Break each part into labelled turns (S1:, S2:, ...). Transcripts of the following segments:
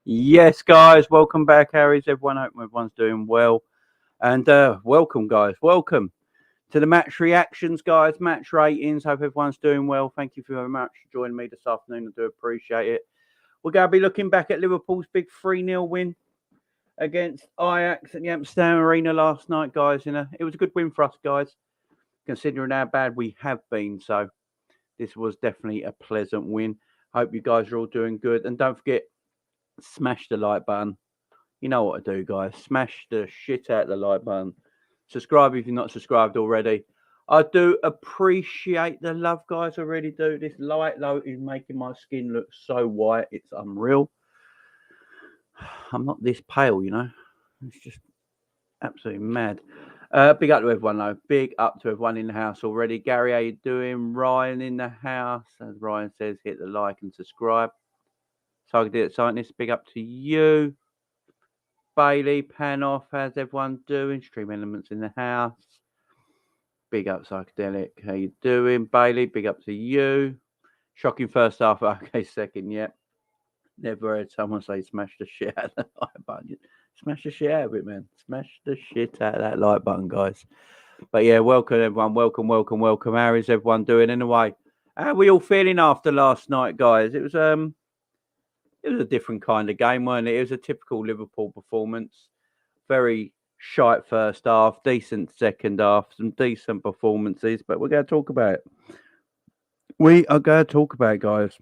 S1: Yes, guys, welcome back, Harry's. Everyone, hope everyone's doing well. And welcome, guys. Welcome to the match reactions, guys. Match ratings. Hope everyone's doing well. Thank you very much for joining me this afternoon. I do appreciate it. We're going to be looking back at Liverpool's big 3-0 win against Ajax at the Amsterdam Arena last night, guys. It was a good win for us, guys, considering how bad we have been. So this was definitely a pleasant win. Hope you guys are all doing good. And don't forget, smash the like button. You know what to do, guys. Smash the shit out of the like button. Subscribe if you're not subscribed already. I do appreciate the love, guys. I really do. This light low is making my skin look so white. It's unreal. I'm not this pale, It's just absolutely mad. Big up to everyone, though. Big up to everyone in the house already. Gary, how you doing? Ryan in the house. As Ryan says, hit the like and subscribe. Targeted Scientist, big up to you. Bailey, Panoff, how's everyone doing? Stream Elements in the house. Big up, Psychedelic. How you doing, Bailey? Big up to you. Shocking first half. Okay, second, yep. Never heard someone say smash the shit out of that like button. Smash the shit out of it, man. Smash the shit out of that like button, guys. But yeah, welcome, everyone. Welcome. How is everyone doing anyway? How are we all feeling after last night, guys? It was a different kind of game, wasn't it? It was a typical Liverpool performance. Very shite first half, decent second half, some decent performances, but we're going to talk about it. We are going to talk about it, guys.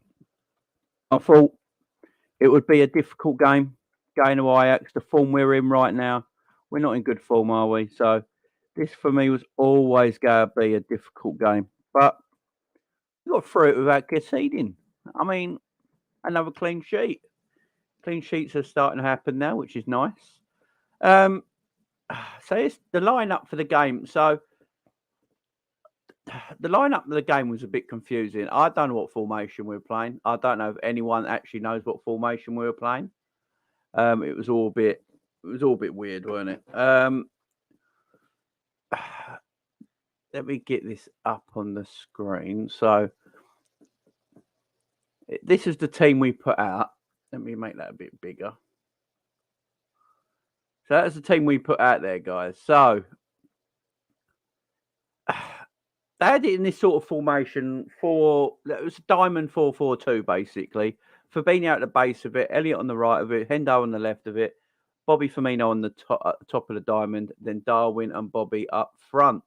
S1: I thought it would be a difficult game to Ajax. The form we're in right now, we're not in good form, are we? So this, for me, was always going to be a difficult game. But we got through it without conceding. I mean, another clean sheet. Clean sheets are starting to happen now, which is nice. So it's the lineup for the game. So the lineup of the game was a bit confusing. I don't know what formation we were playing. I don't know if anyone actually knows what formation we were playing. It was all a bit weird, wasn't it? Let me get this up on the screen. So this is the team we put out. Let me make that a bit bigger. So that's the team we put out there, guys. So they had it in this sort of formation it was a diamond 4-4-2, basically. Fabinho at the base of it, Elliott on the right of it, Hendo on the left of it, Bobby Firmino on the top of the diamond, then Darwin and Bobby up front.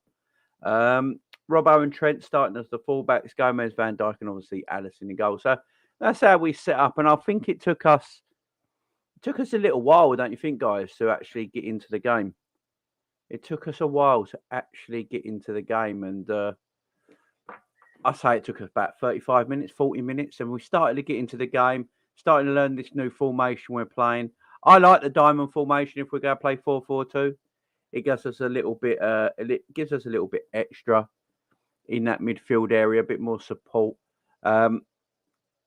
S1: Robbo and Trent starting as the fullbacks, Gomez, Van Dijk, and obviously Alisson in goal. So that's how we set up, and I think it took us a little while, don't you think, guys, to actually get into the game? It took us a while to actually get into the game, and I say it took us about 35 minutes, 40 minutes, and we started to get into the game, starting to learn this new formation we're playing. I like the diamond formation if we're going to play 4-4-2. It gives us a little bit extra in that midfield area, a bit more support.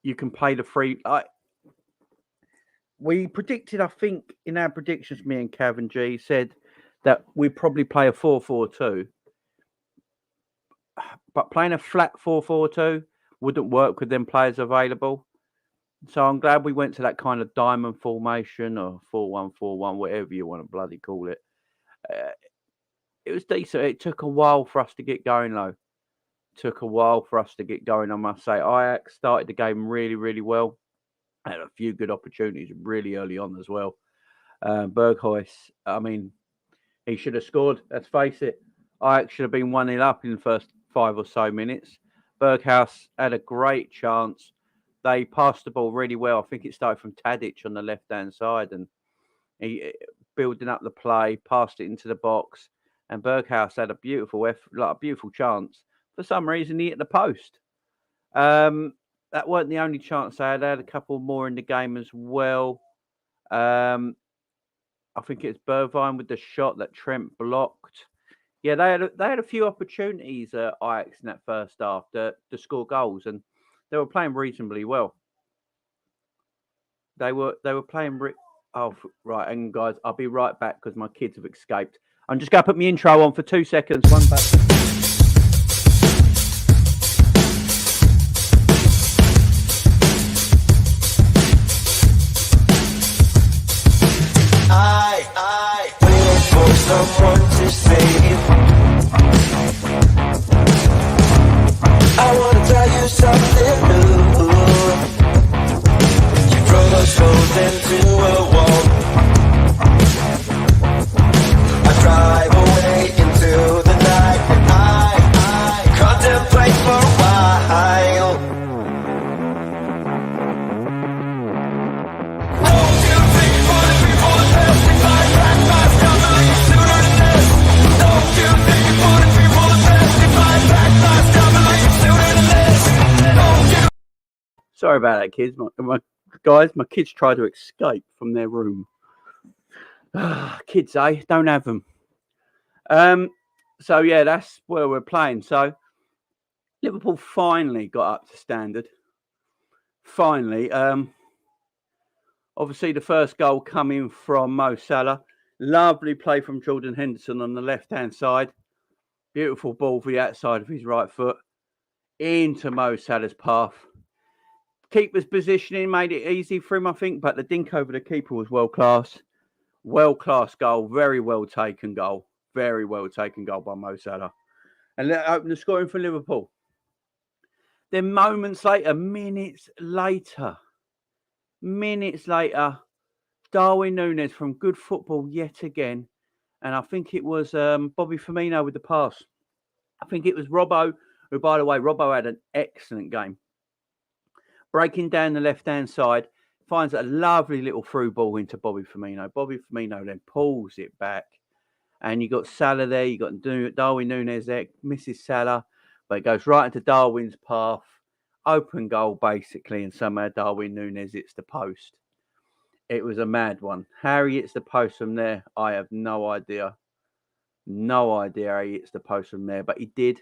S1: You can play the free. We predicted, I think, in our predictions, me and Cav and G said that we'd probably play a 4-4-2. But playing a flat 4-4-2 wouldn't work with them players available. So I'm glad we went to that kind of diamond formation or 4-1-4-1, whatever you want to bloody call it. It was decent. It took a while for us to get going, though. I must say. Ajax started the game really, really well. Had a few good opportunities really early on as well. Berghuis, I mean, he should have scored. Let's face it. Ajax should have been 1-0 up in the first 5 or so minutes. Berghuis had a great chance. They passed the ball really well. I think it started from Tadic on the left-hand side, and he building up the play, passed it into the box, and Berghuis had a beautiful chance. For some reason, he hit the post. That weren't the only chance they had. They had a couple more in the game as well. I think it's Bergwijn with the shot that Trent blocked. Yeah, they had a few opportunities at Ajax in that first half to score goals, and they were playing reasonably well. They were playing. Oh, right, and guys, I'll be right back because my kids have escaped. I'm just going to put my intro on for 2 seconds. One back.
S2: see. I wanna tell you something new. You drove us both into a wall. I drive away into the night and I contemplate for a while.
S1: Sorry about that, kids. My kids try to escape from their room. Kids, don't have them. So yeah, that's where we're playing. So Liverpool finally got up to standard. Finally, obviously the first goal coming from Mo Salah. Lovely play from Jordan Henderson on the left-hand side. Beautiful ball for the outside of his right foot into Mo Salah's path. Keeper's positioning made it easy for him, I think, but the dink over the keeper was world class. World class goal, very well taken goal. Very well taken goal by Mo Salah. And let open the scoring for Liverpool. Then minutes later, Darwin Nunez from good football yet again. And I think it was Bobby Firmino with the pass. I think it was Robbo, who, by the way, Robbo had an excellent game. Breaking down the left-hand side, finds a lovely little through ball into Bobby Firmino. Bobby Firmino then pulls it back. And you got Salah there, you got Darwin Nunez there, misses Salah, but it goes right into Darwin's path. Open goal, basically, and somehow Darwin Nunez hits the post. It was a mad one. How he hits the post from there, I have no idea. No idea how he hits the post from there, but he did.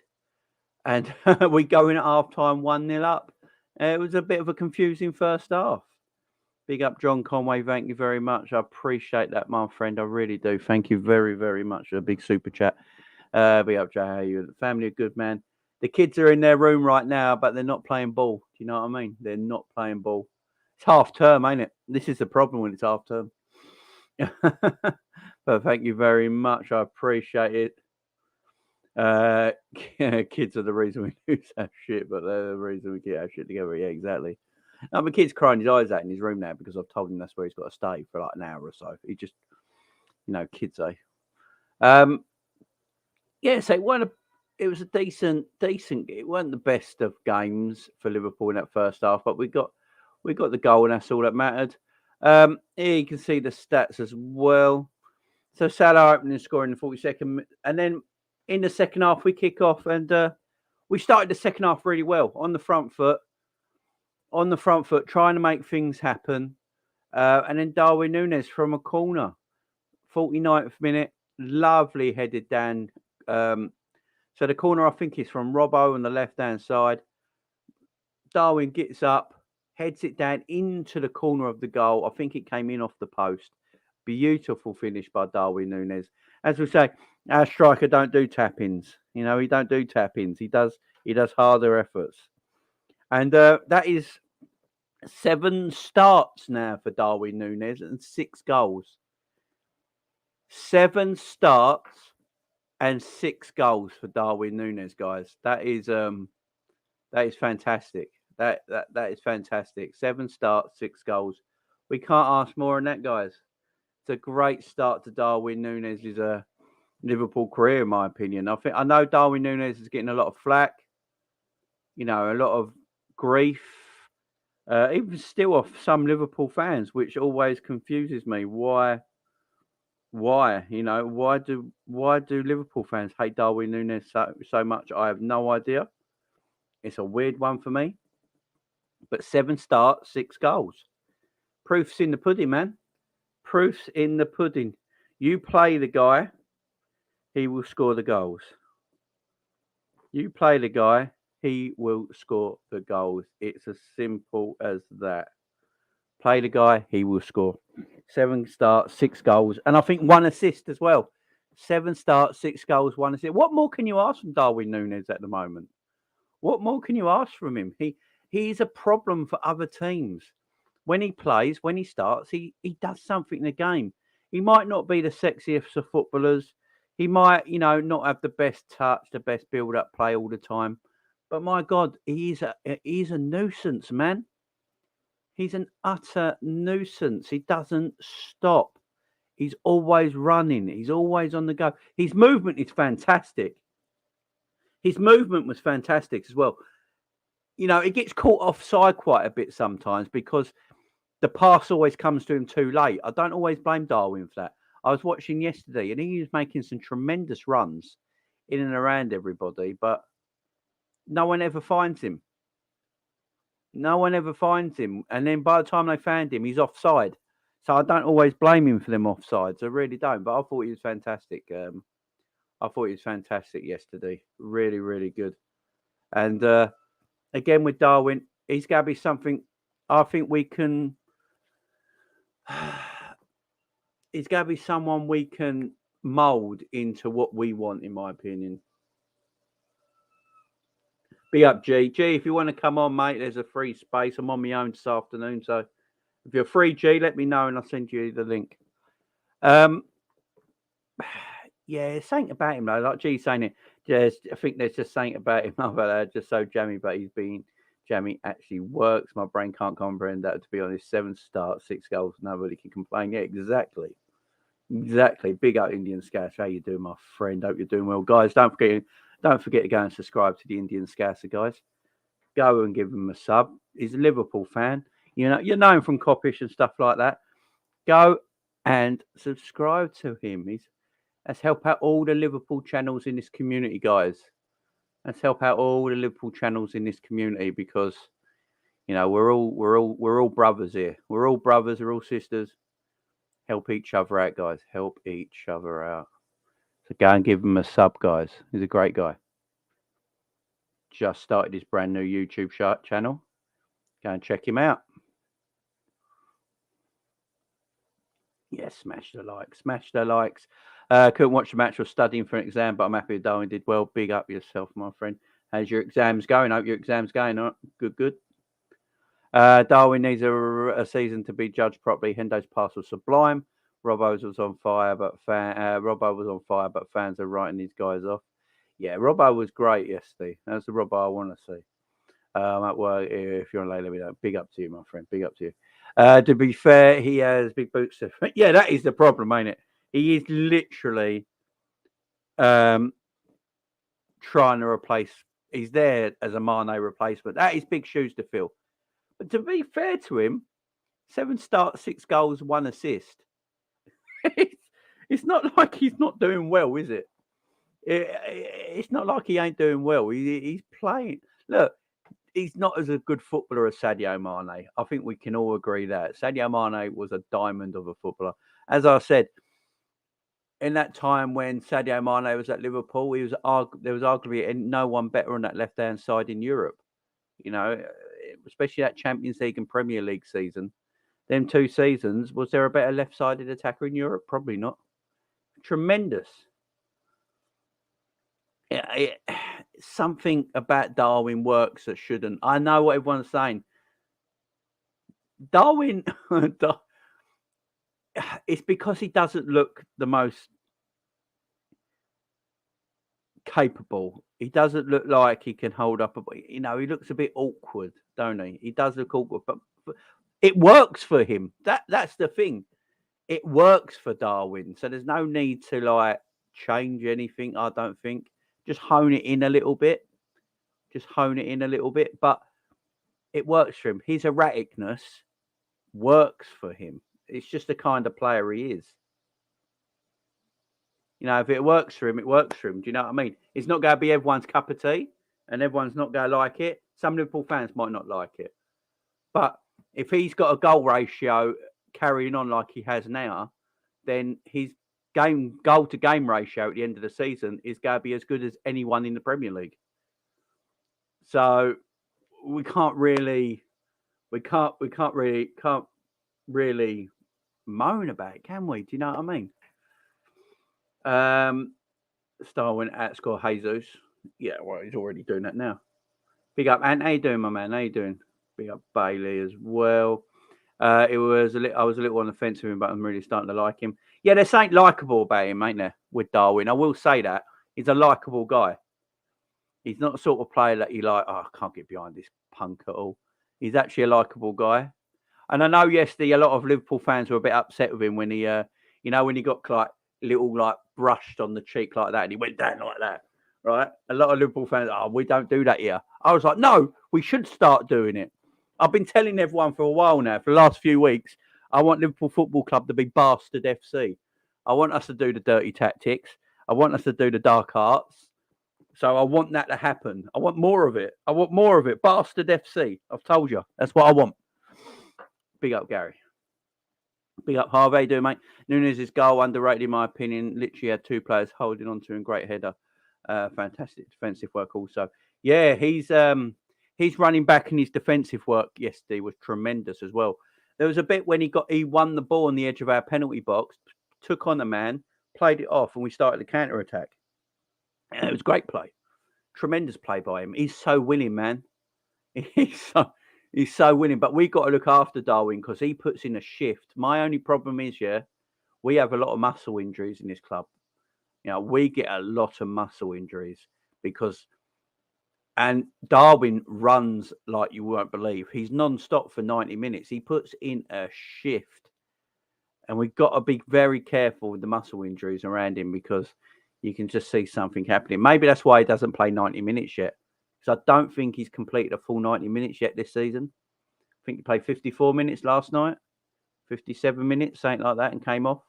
S1: And we go in at half-time 1-0 up. It was a bit of a confusing first half. Big up John Conway. Thank you very much. I appreciate that, my friend. I really do. Thank you very, very much for a big super chat. Big up, Jay. How are you? The family are good, man. The kids are in their room right now, but they're not playing ball. Do you know what I mean? They're not playing ball. It's half term, ain't it? This is the problem when it's half term. But thank you very much. I appreciate it. Kids are the reason we lose our shit, but they're the reason we get our shit together. Yeah, exactly. Now, my kid's crying his eyes out in his room now because I've told him that's where he's got to stay for like an hour or so. He just, kids, yeah, so it was a decent. It wasn't the best of games for Liverpool in that first half, but we got the goal, and that's all that mattered. Here you can see the stats as well. So Salah opening scoring in the 42nd, and then in the second half we kick off, and we started the second half really well on the front foot, trying to make things happen, and then Darwin Nunez from a corner, 49th minute, lovely headed down. So the corner, I think, is from Robbo on the left-hand side. Darwin gets up, heads it down into the corner of the goal. I think it came in off the post. Beautiful finish by Darwin Nunez. As we say, our striker don't do tap-ins. He don't do tap-ins. He does harder efforts. And that is 7 starts now for Darwin Nunez and 6 goals. 7 starts and 6 goals for Darwin Nunez, guys. That is fantastic. That is fantastic. 7 starts, 6 goals. We can't ask more than that, guys. It's a great start to Darwin Nunez's Liverpool career, in my opinion. I know Darwin Nunez is getting a lot of flack, a lot of grief, even still off some Liverpool fans, which always confuses me. Why? Why do Liverpool fans hate Darwin Nunez so much? I have no idea. It's a weird one for me. But 7 starts, 6 goals. Proof's in the pudding, man. Proof's in the pudding. You play the guy, he will score the goals. You play the guy, he will score the goals. It's as simple as that. Play the guy, he will score. 7 starts, 6 goals, and I think 1 assist as well. 7 starts, 6 goals, 1 assist. What more can you ask from Darwin Nunez at the moment? What more can you ask from him? He's a problem for other teams. When he plays, when he starts, he does something in the game. He might not be the sexiest of footballers. He might, not have the best touch, the best build-up play all the time, but my God, he's a nuisance, man. He's an utter nuisance. He doesn't stop. He's always running. He's always on the go. His movement is fantastic. His movement was fantastic as well. It gets caught offside quite a bit sometimes because the pass always comes to him too late. I don't always blame Darwin for that. I was watching yesterday and he was making some tremendous runs in and around everybody, but no one ever finds him. No one ever finds him. And then by the time they found him, he's offside. So I don't always blame him for them offsides. I really don't. But I thought he was fantastic. I thought he was fantastic yesterday. Really, really good. And again with Darwin, he's going to be something I think we can... He's going to be someone we can mould into what we want, in my opinion. Be up, G. G, if you want to come on, mate, there's a free space. I'm on my own this afternoon, so if you're free, G, let me know and I'll send you the link. Yeah, something about him, though. Like G saying it, I think there's just something about him just so jammy, but he's been jammy actually works. My brain can't comprehend that, to be honest. 7 starts, 6 goals, nobody can complain. Yeah, exactly. Big up Indian Scouts. How you doing, my friend? Hope you're doing well. Guys, don't forget to go and subscribe to the Indian Scouser, guys. Go and give him a sub. He's a Liverpool fan. You know him from Coppish and stuff like that. Go and subscribe to him. Let's help out all the Liverpool channels in this community, guys. Let's help out all the Liverpool channels in this community because we're all brothers here. We're all brothers. We're all sisters. Help each other out, guys. Help each other out. So go and give him a sub, guys. He's a great guy. Just started his brand new YouTube channel. Go and check him out. Yeah, smash the likes. Couldn't watch the match. Was studying for an exam, but I'm happy Darwin did well. Big up yourself, my friend. How's your exams going? Hope your exams going. All right. Good. Darwin needs a season to be judged properly. Hendo's pass was sublime. Robbo was on fire, but fans are writing these guys off. Yeah, Robbo was great yesterday. That's the Robbo I want to see. At work, if you're on late, let me know. Big up to you, my friend. Big up to you. To be fair, he has big boots. Yeah, that is the problem, ain't it? He is literally trying to replace. He's there as a Mane replacement. That is big shoes to fill. But to be fair to him, 7 starts, 6 goals, 1 assist. It's not like he's not doing well, is it? It's not like he ain't doing well. He's playing. Look, he's not as a good footballer as Sadio Mane. I think we can all agree that. Sadio Mane was a diamond of a footballer. As I said, in that time when Sadio Mane was at Liverpool, there was arguably no one better on that left-hand side in Europe. Especially that Champions League and Premier League season. Them 2 seasons, was there a better left-sided attacker in Europe? Probably not. Tremendous. Yeah, something about Darwin works that shouldn't. I know what everyone's saying. Darwin, it's because he doesn't look the most capable. He doesn't look like he can hold up. He looks a bit awkward, don't he? He does look awkward, but it works for him. That's the thing. It works for Darwin. So there's no need to change anything, I don't think. Just hone it in a little bit. But it works for him. His erraticness works for him. It's just the kind of player he is. If it works for him, it works for him. Do you know what I mean? It's not going to be everyone's cup of tea and everyone's not going to like it. Some Liverpool fans might not like it. But if he's got a goal ratio carrying on like he has now, then his goal-to-game ratio at the end of the season is going to be as good as anyone in the Premier League. So we can't really moan about it, can we? Do you know what I mean? Darwin at score Jesus. Yeah, well, he's already doing that now. Big up, Ant. How you doing, my man? How you doing? Big up Bailey as well. I was a little on the fence with him, but I'm really starting to like him. Yeah, there's something likable about him, ain't there? With Darwin, I will say that he's a likable guy. He's not the sort of player that you like. Oh, I can't get behind this punk at all. He's actually a likable guy. And I know yesterday a lot of Liverpool fans were a bit upset with him when he, when he got like little like brushed on the cheek like that, and he went down like that. Right? A lot of Liverpool fans, we don't do that here. I was like, no, we should start doing it. I've been telling everyone for a while now, for the last few weeks, I want Liverpool Football Club to be Bastard FC. I want us to do the dirty tactics. I want us to do the dark arts. So I want that to happen. I want more of it. I want more of it. Bastard FC. I've told you. That's what I want. Big up, Gary. Big up, Harvey. Do mate. Nunez's goal underrated in my opinion. Literally had two players holding on to him. Great header. Fantastic defensive work also. Yeah, he's running back and his defensive work yesterday was tremendous as well. There was a bit when he won the ball on the edge of our penalty box, took on a man, played it off, and we started the counter attack. And it was great play. Tremendous play by him. He's so willing, man. He's so willing. But we've got to look after Darwin because he puts in a shift. My only problem is, we have a lot of muscle injuries in this club. We get a lot of muscle injuries and Darwin runs like you won't believe. He's non-stop for 90 minutes. He puts in a shift. And we've got to be very careful with the muscle injuries around him because you can just see something happening. Maybe that's why he doesn't play 90 minutes yet. Because I don't think he's completed a full 90 minutes yet this season. I think he played 54 minutes last night, 57 minutes, something like that, and came off.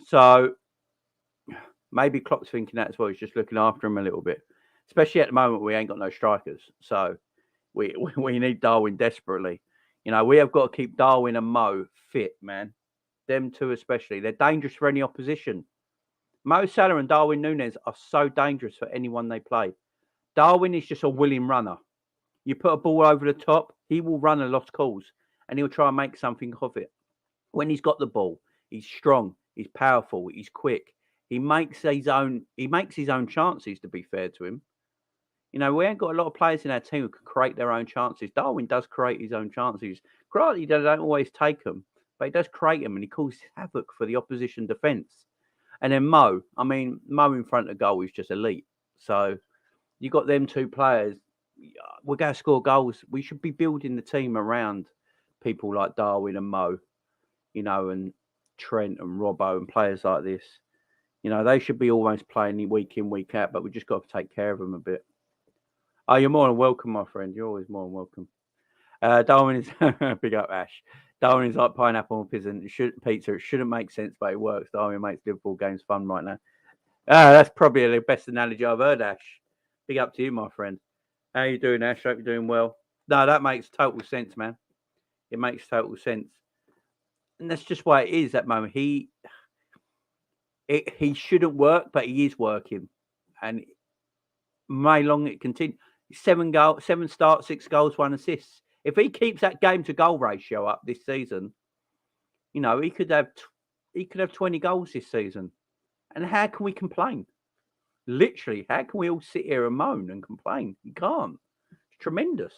S1: So maybe Klopp's thinking that as well. He's just looking after him a little bit. Especially at the moment, we ain't got no strikers. So we need Darwin desperately. We have got to keep Darwin and Mo fit, man. Them two especially. They're dangerous for any opposition. Mo Salah and Darwin Nunez are so dangerous for anyone they play. Darwin is just a willing runner. You put a ball over the top, he will run a lost cause and he'll try and make something of it. When he's got the ball, he's strong, he's powerful, he's quick. He makes his own chances, to be fair to him. We ain't got a lot of players in our team who can create their own chances. Darwin does create his own chances. Granted, he don't always take them, but he does create them and he causes havoc for the opposition defence. And then Mo in front of goal is just elite. So you got them two players. We're going to score goals. We should be building the team around people like Darwin and Mo, and Trent and Robbo and players like this. They should be almost playing week in, week out, but we just got to take care of them a bit. Oh, you're more than welcome, my friend. You're always more than welcome. Darwin is big up, Ash. Darwin is like pineapple on pizza. It shouldn't make sense, but it works. Darwin makes Liverpool games fun right now. That's probably the best analogy I've heard, Ash. Big up to you, my friend. How you doing, Ash? Hope you're doing well. No, that makes total sense, man. It makes total sense. And that's just why it is at the moment. He shouldn't work, but he is working. And may long it continue. 7 starts, 6 goals, 1 assist. If he keeps that game to goal ratio up this season, he could have 20 goals this season. And how can we complain? Literally, how can we all sit here and moan and complain? You can't. It's tremendous.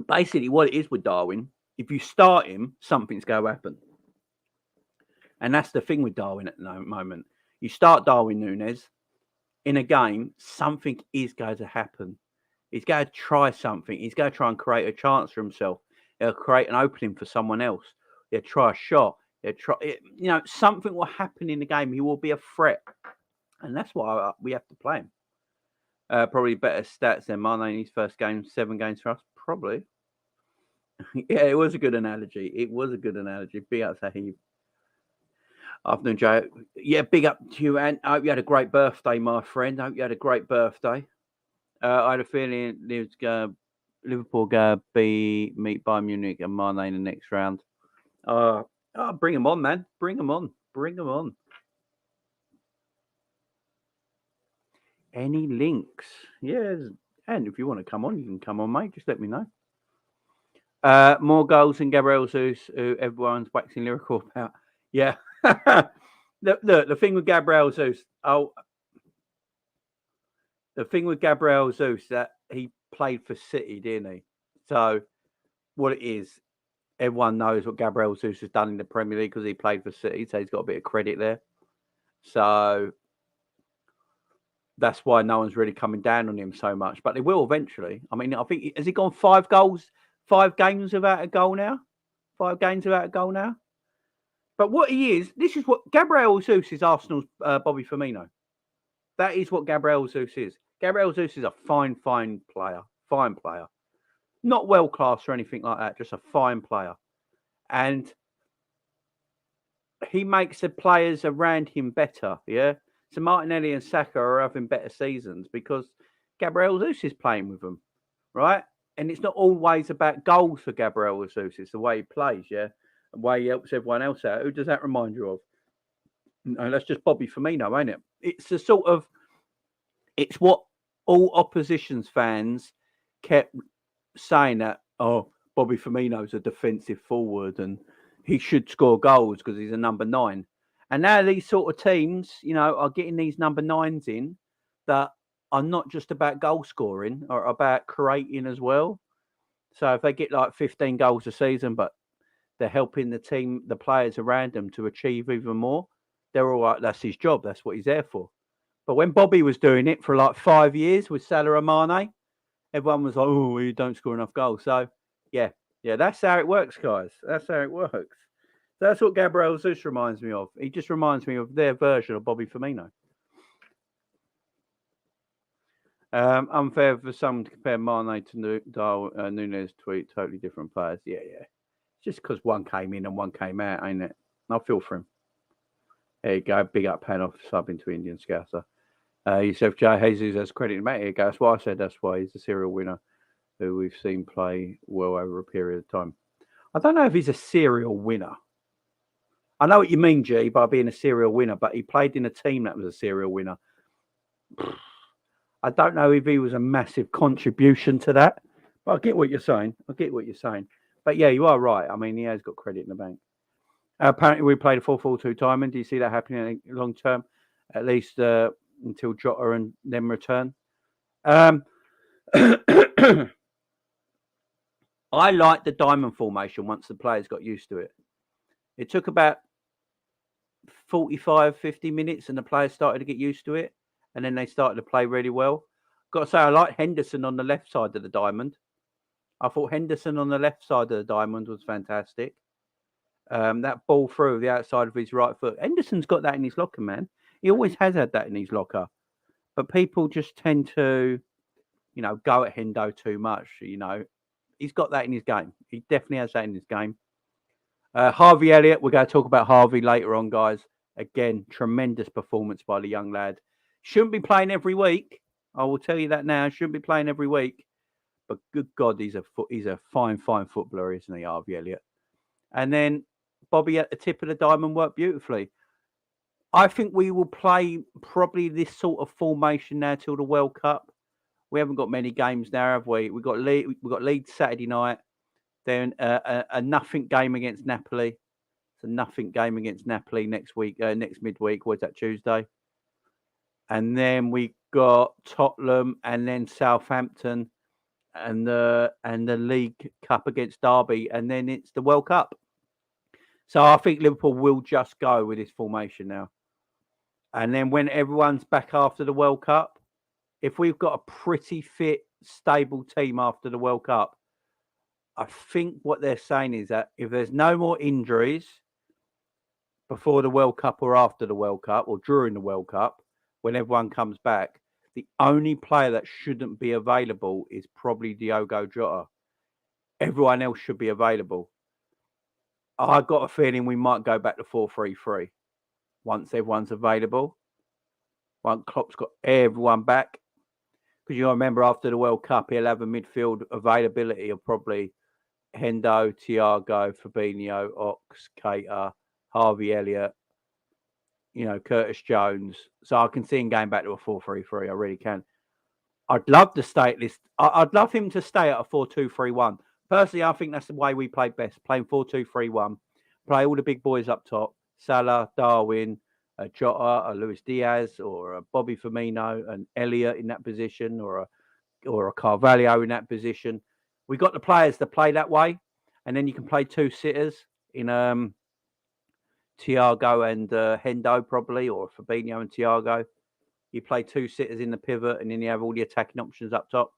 S1: Basically, what it is with Darwin, if you start him, something's going to happen. And that's the thing with Darwin at the moment. You start Darwin Nunez in a game, something is going to happen. He's going to try something. He's going to try and create a chance for himself. He'll create an opening for someone else. He'll try a shot. Something will happen in the game. He will be a threat. And that's why we have to play him. Probably better stats than Mane in his first game, 7 games for us. Probably. Yeah, it was a good analogy. Big up to him. Afternoon, Joe. Yeah, big up to you, and I hope you had a great birthday, my friend. I hope you had a great birthday. I had a feeling Liverpool going to meet Bayern Munich and Mane in the next round. Bring them on, man. Bring them on. Any links? Yes. And if you want to come on, you can come on, mate. Just let me know. More goals than Gabriel Jesus, who everyone's waxing lyrical about. Yeah. The thing with Gabriel Jesus, that he played for City, didn't he? So what it is, everyone knows what Gabriel Jesus has done in the Premier League because he played for City, so he's got a bit of credit there. So that's why no one's really coming down on him so much. But they will eventually. I mean, I think, has he gone 5 games without a goal now? 5 games without a goal now? But what he is, this is what Gabriel Jesus is Arsenal's Bobby Firmino. That is what Gabriel Jesus is. Gabriel Jesus is a fine player. Fine player. Not world class or anything like that, just a fine player. And he makes the players around him better, yeah? So Martinelli and Saka are having better seasons because Gabriel Jesus is playing with them, right? And it's not always about goals for Gabriel Jesus. It's the way he plays, yeah? The way he helps everyone else out. Who does that remind you of? No, that's just Bobby Firmino, ain't it? It's the sort of, it's what all opposition's fans kept saying that, oh, Bobby Firmino's a defensive forward and he should score goals because he's a number 9. And now these sort of teams, are getting these number 9s in that are not just about goal scoring, or about creating as well. So if they get like 15 goals a season, but they're helping the team, the players around them to achieve even more, they're all right. That's his job. That's what he's there for. But when Bobby was doing it for like 5 years with Salah and Mane, everyone was like, oh, you don't score enough goals. So, yeah, that's how it works, guys. That's how it works. That's what Gabriel Jesus reminds me of. He just reminds me of their version of Bobby Firmino. Unfair for some to compare Mane to Darwin Nunez tweet. Totally different players. Yeah. Just because one came in and one came out, ain't it? I feel for him. There you go. Big up Pan off subbing to Indian Scouser. Yusuf J. Jesus has credit to Matt here. That's why I said that's why he's a serial winner who we've seen play well over a period of time. I don't know if he's a serial winner. I know what you mean, G, by being a serial winner, but he played in a team that was a serial winner. I don't know if he was a massive contribution to that, but I get what you're saying. But yeah, you are right. I mean, he has got credit in the bank. Apparently, we played a 4-4-2 timing. Do you see that happening in long term? At least until Jota and then return. I like the diamond formation once the players got used to it. It took about 45, 50 minutes and the players started to get used to it. And then they started to play really well. Got to say, I like Henderson on the left side of the diamond. I thought Henderson on the left side of the diamond was fantastic. That ball through the outside of his right foot. Henderson's got that in his locker, man. He always has had that in his locker. But people just tend to, go at Hendo too much. He's got that in his game. He definitely has that in his game. Harvey Elliott, we're going to talk about Harvey later on, guys. Again, tremendous performance by the young lad. Shouldn't be playing every week. I will tell you that now. Shouldn't be playing every week. But good God, he's a fine footballer, isn't he, Harvey Elliott? And then Bobby at the tip of the diamond worked beautifully. I think we will play probably this sort of formation now till the World Cup. We haven't got many games now, have we? We've got Leeds Saturday night. Then a nothing game against Napoli. It's a nothing game against Napoli next week, next midweek. What's that, Tuesday? And then we got Tottenham and then Southampton and the League Cup against Derby. And then it's the World Cup. So I think Liverpool will just go with this formation now. And then when everyone's back after the World Cup, if we've got a pretty fit, stable team after the World Cup, I think what they're saying is that if there's no more injuries before the World Cup or after the World Cup or during the World Cup, when everyone comes back, the only player that shouldn't be available is probably Diogo Jota. Everyone else should be available. I've got a feeling we might go back to 4-3-3 once everyone's available. Once Klopp's got everyone back. Because you remember after the World Cup, he'll have a midfield availability of probably Hendo, Thiago, Fabinho, Ox, Keita, Harvey Elliott, Curtis Jones. So I can see him going back to a 4-3-3. I really can. I'd love to stay at this. I'd love him to stay at a 4-2-3-1. Personally, I think that's the way we play best. Playing 4-2-3-1. Play all the big boys up top. Salah, Darwin, Jota, Luis Diaz, or Bobby Firmino, and Elliott in that position, or a Carvalho in that position. We got the players to play that way, and then you can play two sitters in Thiago and Hendo probably, or Fabinho and Thiago. You play two sitters in the pivot, and then you have all the attacking options up top.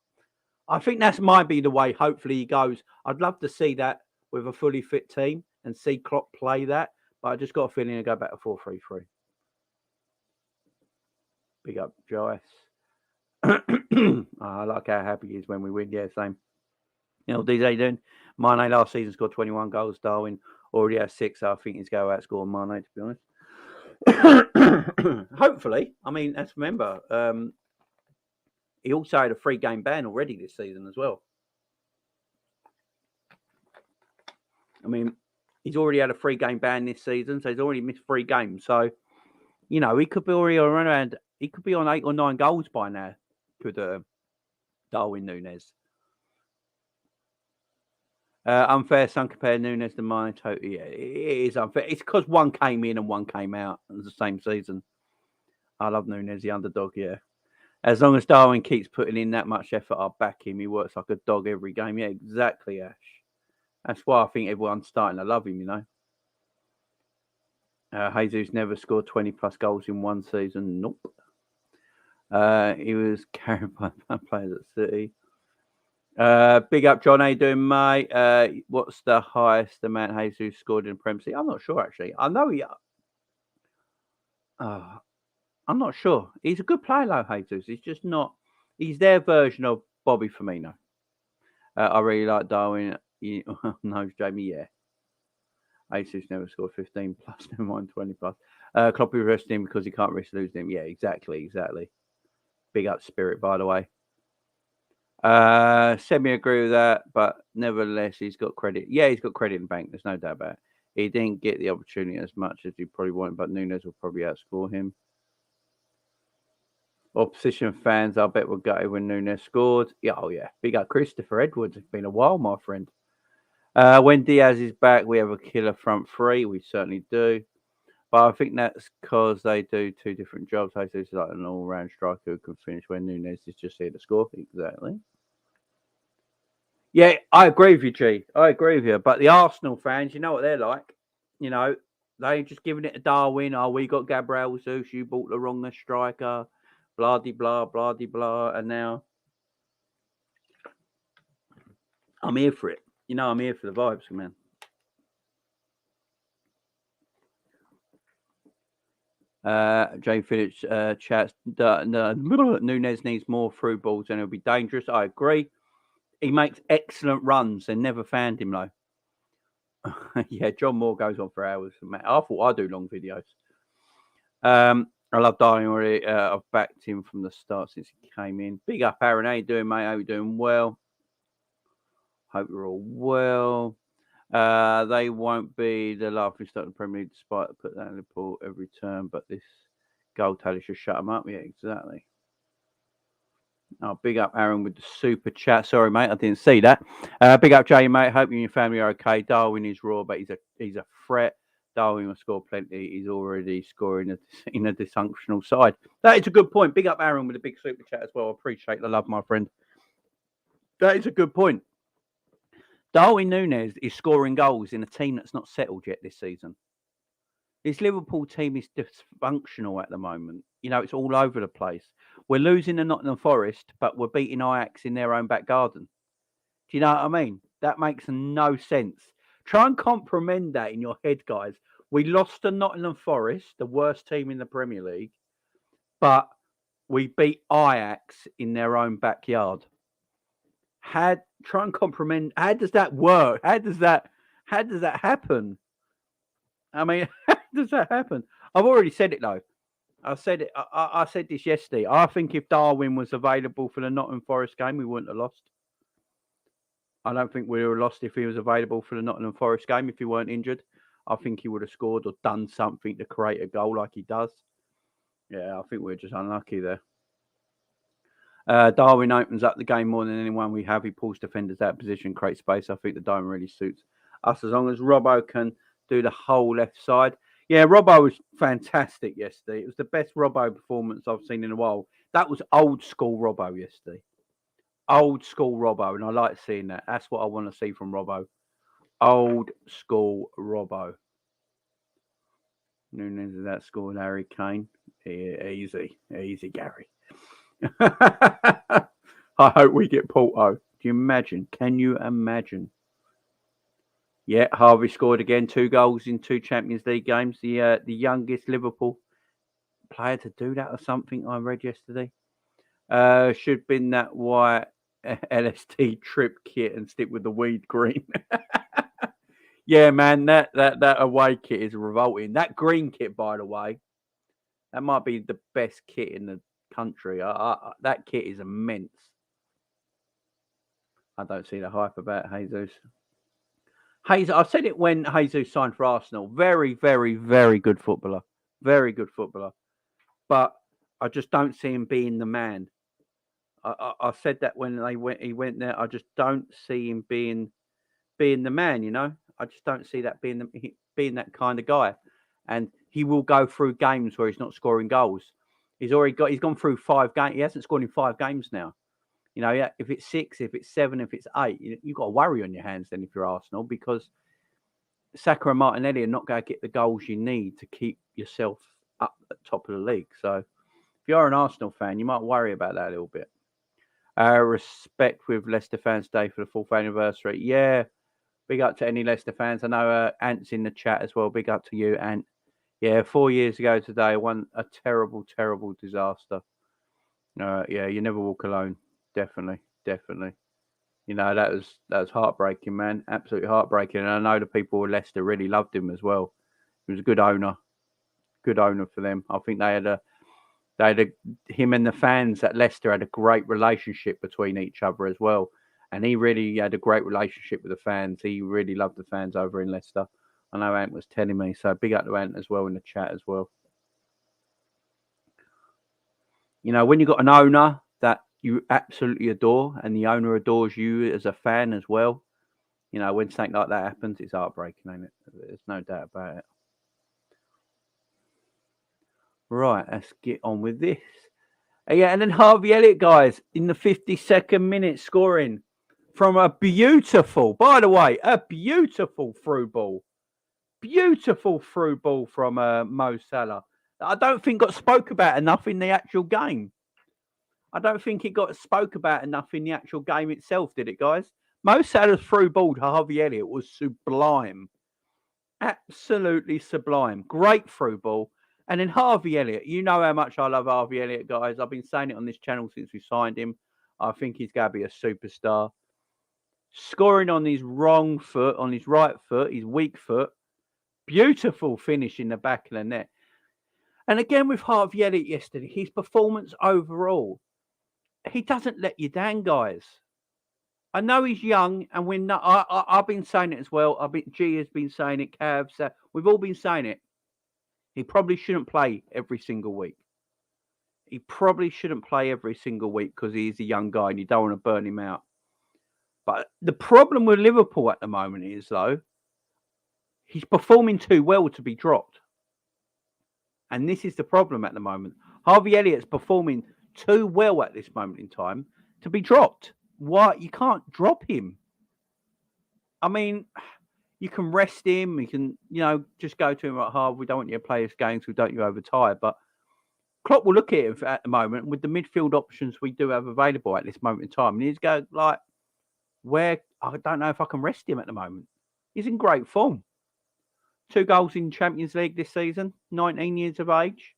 S1: I think that might be the way. Hopefully, he goes. I'd love to see that with a fully fit team and see Klopp play that. But I just got a feeling he'll go back to 4-3-3. Big up, Joyce. I like how happy he is when we win. Yeah, same. You know, DJ doing? Mane last season scored 21 goals. Darwin already has 6. So I think he's going to outscore Mane, to be honest. Hopefully. I mean, let's remember, he also had a 3-game ban already this season as well. I mean, he's already had a 3-game ban this season, so he's already missed 3 games. So, you know, he could be already around. He could be on 8 or 9 goals by now. Could Darwin Nunez. Unfair, some compare Nunez to Mane. Totally, yeah, it is unfair. It's because one came in and one came out in the same season. I love Nunez, the underdog, yeah. As long as Darwin keeps putting in that much effort, I'll back him. He works like a dog every game. Yeah, exactly, Ash. That's why I think everyone's starting to love him, you know. Jesus never scored 20-plus goals in one season. Nope. He was carried by players at City. Big up, John. How you doing, mate? What's the highest amount Jesus scored in Premier League? I'm not sure, actually. I know he... I'm not sure. He's a good player, though, Jesus. He's just not... He's their version of Bobby Firmino. I really like Darwin. No, Jamie, yeah. Jesus never scored 15 plus, never mind 20 plus. Klopp will rest him because he can't risk losing him. Yeah, exactly. Big up Spirit, by the way. Semi-agree with that, but nevertheless, he's got credit. Yeah, he's got credit in the bank. There's no doubt about it. He didn't get the opportunity as much as he probably wanted, but Nunez will probably outscore him. Opposition fans, I bet, were gutted when Nunez scored. Yeah, oh yeah. Big up Christopher Edwards. It's been a while, my friend. When Diaz is back, we have a killer front three. We certainly do. But I think that's because they do 2 different jobs. Jesus is like an all-round striker who can finish when Nunez is just here to score. Exactly. Yeah, I agree with you, G. I agree with you. But the Arsenal fans, you know what they're like. You know, they just giving it to Darwin. Oh, we got Gabriel Jesus. You bought the wrong striker. Blah-de-blah, blah-de-blah. And now I'm here for it. You know, I'm here for the vibes, man. Jay Phillips chats. Nunez needs more through balls and it'll be dangerous. I agree. He makes excellent runs. They never found him, though. Yeah, John Moore goes on for hours. I thought I do long videos. I love Darwin already. I've backed him from the start since he came in. Big up, Aaron. How you doing, mate? How you doing? Well. Hope you're all well. They won't be the laughing stock in the Premier League despite put that in Liverpool every turn, but this goal tally should shut them up. Yeah, exactly. Oh, big up Aaron with the super chat. Sorry, mate, I didn't see that. Big up Jay, mate. Hope you and your family are okay. Darwin is raw, but he's a threat. Darwin will score plenty. He's already scoring in a dysfunctional side. That is a good point. Big up Aaron with a big super chat as well. I appreciate the love, my friend. That is a good point. Darwin Nunez is scoring goals in a team that's not settled yet this season. This Liverpool team is dysfunctional at the moment. You know, it's all over the place. We're losing to Nottingham Forest, but we're beating Ajax in their own back garden. Do you know what I mean? That makes no sense. Try and comprehend that in your head, guys. We lost to Nottingham Forest, the worst team in the Premier League, but we beat Ajax in their own backyard. Try and comprehend. How does that work? How does that happen? I mean, how does that happen? I've already said it though. I said it. I said this yesterday. I think if Darwin was available for the Nottingham Forest game, we wouldn't have lost. I don't think we would have lost if he was available for the Nottingham Forest game. If he weren't injured, I think he would have scored or done something to create a goal like he does. Yeah, I think we're just unlucky there. Darwin opens up the game more than anyone we have. He pulls defenders out of position, creates space. I think the Darwin really suits us as long as Robbo can do the whole left side. Yeah, Robbo was fantastic yesterday. It was the best Robbo performance I've seen in a while. That was old school Robbo yesterday. Old school Robbo, and I like seeing that. That's what I want to see from Robbo. Old school Robbo. Nunez is that scored Harry Kane. Yeah, easy, Gary. I hope we get Porto. Do you imagine? Can you imagine? Yeah, Harvey scored again, 2 goals in 2 Champions League games. The youngest Liverpool player to do that or something. I read yesterday. Should have been that white LST trip kit and stick with the weed green. Yeah, man, that away kit is revolting. That green kit, by the way, that might be the best kit in the country. That kit is immense. I don't see the hype about Jesus. I said it when Jesus signed for Arsenal. Very, very, very good footballer. Very good footballer. But I just don't see him being the man. I said that when he went there. I just don't see him being the man. You know, I just don't see that being that kind of guy. And he will go through games where he's not scoring goals. He's gone through 5 games. He hasn't scored in 5 games now. You know, yeah, if it's 6, if it's 7, if it's 8, you've got a worry on your hands then if you're Arsenal, because Saka and Martinelli are not going to get the goals you need to keep yourself up at the top of the league. So if you're an Arsenal fan, you might worry about that a little bit. Respect with Leicester fans Day for the 4th anniversary. Yeah, big up to any Leicester fans. I know Ant's in the chat as well. Big up to you, Ant. Yeah, 4 years ago today, a terrible, terrible disaster. Yeah, you never walk alone. Definitely. You know, that was heartbreaking, man. Absolutely heartbreaking. And I know the people at Leicester really loved him as well. He was a good owner. Good owner for them. I think him and the fans at Leicester had a great relationship between each other as well. And he really had a great relationship with the fans. He really loved the fans over in Leicester. I know Ant was telling me. So big up to Ant as well in the chat as well. You know, when you've got an owner that you absolutely adore and the owner adores you as a fan as well, you know, when something like that happens, it's heartbreaking, ain't it? There's no doubt about it. Right, let's get on with this. Yeah, and then Harvey Elliott, guys, in the 52nd minute, scoring from a beautiful, by the way, a beautiful through ball. Beautiful through ball from Mo Salah. I don't think got spoke about enough in the actual game. I don't think it got spoke about enough in the actual game itself, did it, guys? Mo Salah's through ball to Harvey Elliott was sublime. Absolutely sublime. Great through ball. And then Harvey Elliott, you know how much I love Harvey Elliott, guys. I've been saying it on this channel since we signed him. I think he's going to be a superstar. Scoring on his wrong foot, on his right foot, his weak foot. Beautiful finish in the back of the net. And again with Harvey Elliott yesterday, his performance overall, he doesn't let you down, guys. I know he's young, and we're not. I've been saying it as well. G has been saying it. Cavs, we've all been saying it. He probably shouldn't play every single week. He probably shouldn't play every single week because he's a young guy and you don't want to burn him out. But the problem with Liverpool at the moment is, though, he's performing too well to be dropped. And this is the problem at the moment. Harvey Elliott's performing too well at this moment in time to be dropped. Why? You can't drop him. I mean, you can rest him. You can, just go to him at half. We don't want you to play this game, so we don't you overtired. But Klopp will look at it at the moment with the midfield options we do have available at this moment in time. And he's going like, where? I don't know if I can rest him at the moment. He's in great form. 2 goals in Champions League this season, 19 years of age.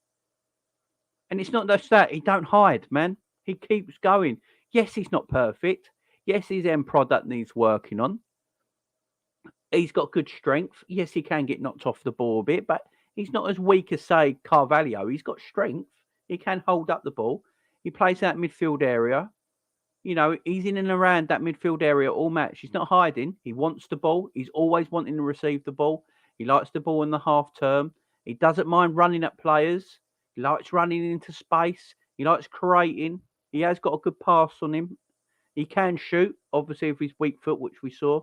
S1: And it's not just that. He don't hide, man. He keeps going. Yes, he's not perfect. Yes, his end product needs working on. He's got good strength. Yes, he can get knocked off the ball a bit, but he's not as weak as, say, Carvalho. He's got strength. He can hold up the ball. He plays that midfield area. He's in and around that midfield area all match. He's not hiding. He wants the ball. He's always wanting to receive the ball. He likes the ball in the half term. He doesn't mind running at players. He likes running into space. He likes creating. He has got a good pass on him. He can shoot, obviously, with his weak foot, which we saw.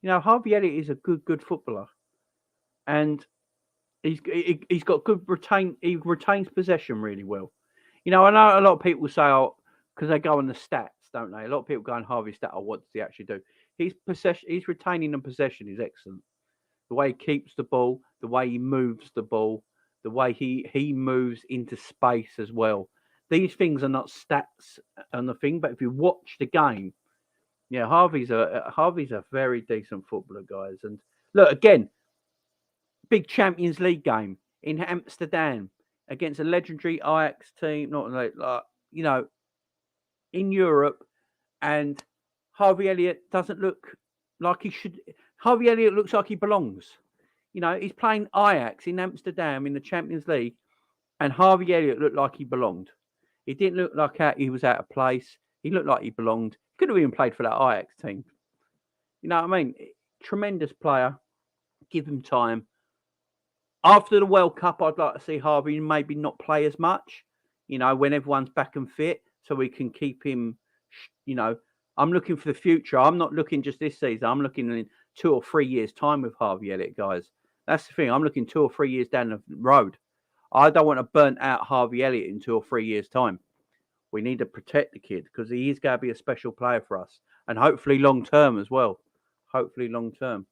S1: Harvey Elliott is a good footballer. And he's got good he retains possession really well. I know a lot of people say, because they go on the stats, don't they? A lot of people go on Harvey's stat. Oh, what does he actually do? He's retaining the possession is excellent. The way he keeps the ball, the way he moves the ball, the way he moves into space as well. These things are not stats on the thing, but if you watch the game, yeah, Harvey's a very decent footballer, guys. And look again, big Champions League game in Amsterdam against a legendary Ajax team, not like in Europe, and Harvey Elliott doesn't look like he should. Harvey Elliott looks like he belongs. He's playing Ajax in Amsterdam in the Champions League, and Harvey Elliott looked like he belonged. He didn't look like he was out of place. He looked like he belonged. He could have even played for that Ajax team. You know what I mean? Tremendous player. Give him time. After the World Cup, I'd like to see Harvey maybe not play as much, when everyone's back and fit, so we can keep him, I'm looking for the future. I'm not looking just this season. I'm looking in 2 or 3 years' time with Harvey Elliott, guys. That's the thing. I'm looking 2 or 3 years down the road. I don't want to burn out Harvey Elliott in 2 or 3 years' time. We need to protect the kid because he is going to be a special player for us, and hopefully long term as well. Hopefully long term.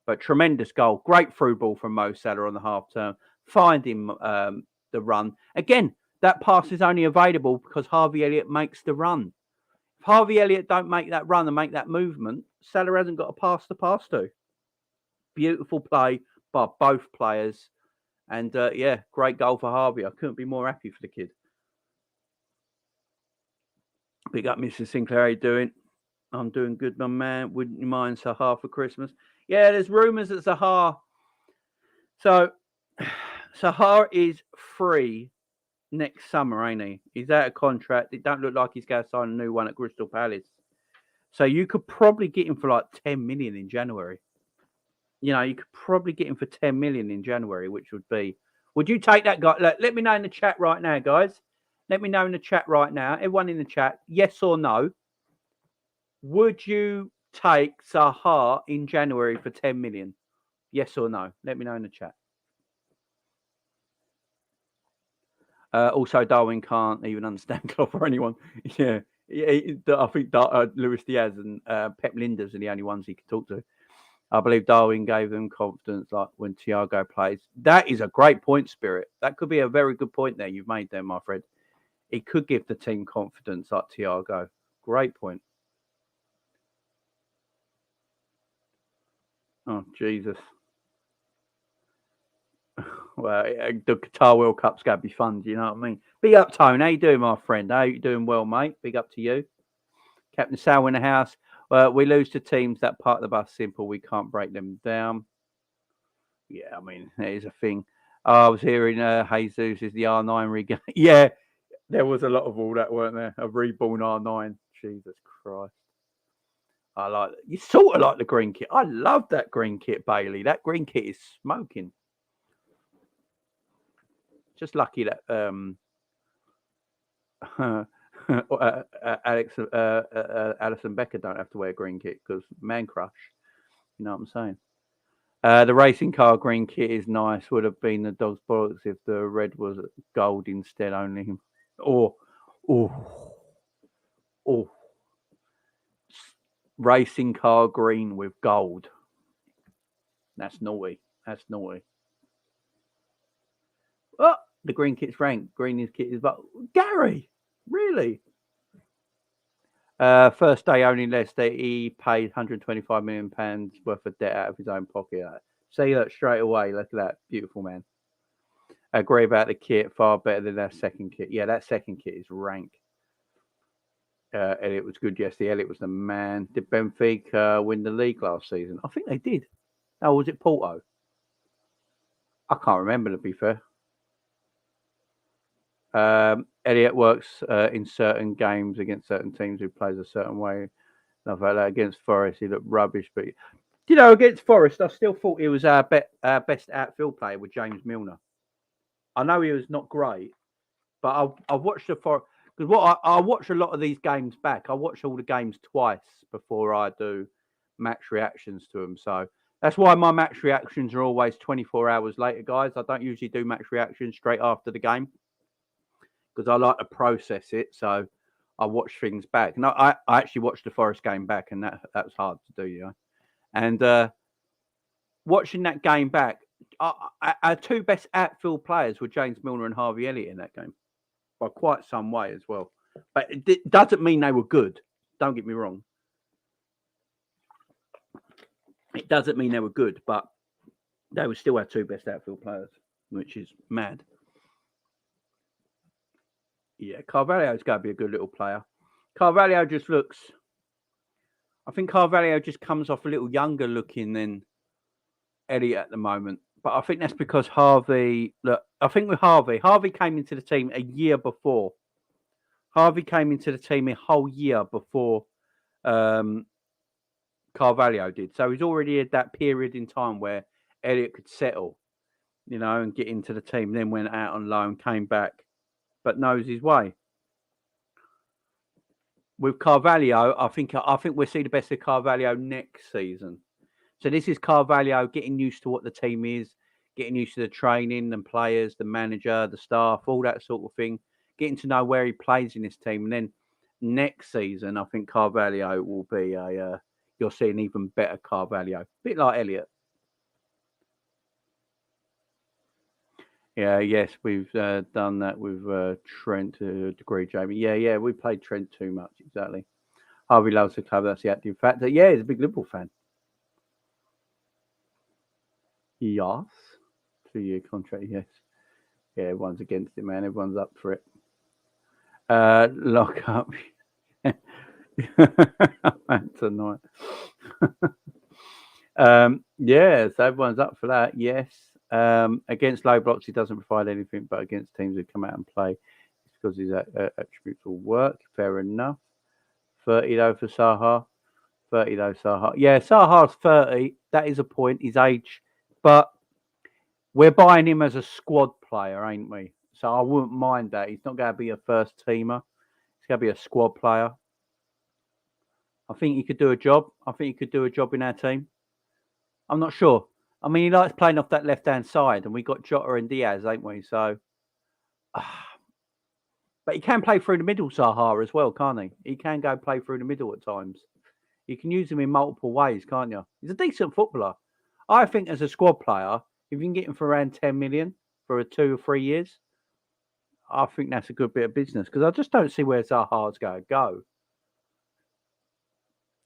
S1: But tremendous goal. Great through ball from Mo Salah on the half turn. Finding the run. Again, that pass is only available because Harvey Elliott makes the run. If Harvey Elliott don't make that run and make that movement, Salah hasn't got a pass to pass to. Beautiful play by both players. And great goal for Harvey. I couldn't be more happy for the kid. Big up, Mr. Sinclair. How you doing? I'm doing good, my man. Wouldn't you mind Zaha for Christmas? Yeah, there's rumours that Zaha. So, Zaha is free next summer, ain't he? He's out of contract. It don't look like he's going to sign a new one at Crystal Palace. So you could probably get him for like 10 million in January. You could probably get him for 10 million in January, which would be. Would you take that guy? Let me know in the chat right now, guys. Let me know in the chat right now. Everyone in the chat, yes or no. Would you take Zaha in January for 10 million? Yes or no? Let me know in the chat. Also, Darwin can't even understand Klopp or anyone. Yeah, I think Luis Diaz and Pep Linders are the only ones he can talk to. I believe Darwin gave them confidence, like when Thiago plays. That is a great point, Spirit. That could be a very good point there you've made there, my friend. He could give the team confidence like Thiago. Great point. Oh, Jesus. Well, the Qatar World Cup's going to be fun. Do you know what I mean? Big up, Tone. How you doing, my friend? How you doing well, mate? Big up to you. Captain Sal in the house. We lose to teams that part of the bus simple. We can't break them down. Yeah, I mean, that is a thing. I was hearing Jesus is the R9 regain. Yeah, there was a lot of all that, weren't there? A reborn R9. Jesus Christ. I like it. You sort of like the green kit. I love that green kit, Bailey. That green kit is smoking. Just lucky that Alison Becker don't have to wear green kit because man crush. You know what I'm saying? The racing car green kit is nice. Would have been the dog's bollocks if the red was gold instead only. Oh. Racing car green with gold. That's naughty. That's naughty. Oh, the green kit's ranked. Green kit is but Gary, really? First day only Leicester. He paid £125 million worth of debt out of his own pocket. See that straight away. Look at that. Beautiful, man. I agree about the kit. Far better than that second kit. Yeah, that second kit is rank. Elliott was good yesterday. Elliott was the man. Did Benfica win the league last season? I think they did. Oh, was it Porto? I can't remember, to be fair. Elliott works in certain games against certain teams who plays a certain way. Stuff like that. Against Forest, he looked rubbish. But, against Forest, I still thought he was our best outfield player with James Milner. I know he was not great, but I watched the Forest. Because I watch a lot of these games back. I watch all the games twice before I do match reactions to them. So that's why my match reactions are always 24 hours later, guys. I don't usually do match reactions straight after the game because I like to process it. So I watch things back. And I actually watched the Forest game back, and that was hard to do, you know. And watching that game back, our two best outfield players were James Milner and Harvey Elliott in that game by quite some way as well. But it doesn't mean they were good. Don't get me wrong. It doesn't mean they were good, but they were still our two best outfield players, which is mad. Yeah, Carvalho's going to be a good little player. Carvalho just looks... I think Carvalho just comes off a little younger looking than Elliott at the moment. But I think that's because Harvey... Look, I think with Harvey came into the team a year before. Harvey came into the team a whole year before Carvalho did. So he's already had that period in time where Elliott could settle, you know, and get into the team. Then went out on loan, came back, but knows his way. With Carvalho, I think we'll see the best of Carvalho next season. So this is Carvalho getting used to what the team is, getting used to the training and players, the manager, the staff, all that sort of thing, getting to know where he plays in this team. And then next season, I think Carvalho will be you'll see an even better Carvalho, a bit like Elliott. Yeah, yes, we've done that with Trent to a degree, Jamie. Yeah, we played Trent too much, exactly. Harvey loves the club, that's the active factor. Yeah, he's a big Liverpool fan. Yes. 2-year contract, yes. Yeah, everyone's against it, man. Everyone's up for it. Lock up. Tonight. Yeah, so everyone's up for that, yes. Against low blocks, he doesn't provide anything, but against teams who come out and play, it's because his attributes will work. Fair enough. 30 though for Saha. 30 though, Saha. Yeah, Saha's 30. That is a point, his age. But we're buying him as a squad player, ain't we? So I wouldn't mind that. He's not going to be a first teamer. He's going to be a squad player. I think he could do a job. I think he could do a job in our team. I'm not sure. I mean, he likes playing off that left-hand side, and we got Jota and Diaz, ain't we? So, but he can play through the middle, Zaha, as well, can't he? He can go play through the middle at times. You can use him in multiple ways, can't you? He's a decent footballer. I think as a squad player, if you can get him for around 10 million for 2 or 3 years, I think that's a good bit of business because I just don't see where Zaha's going to go.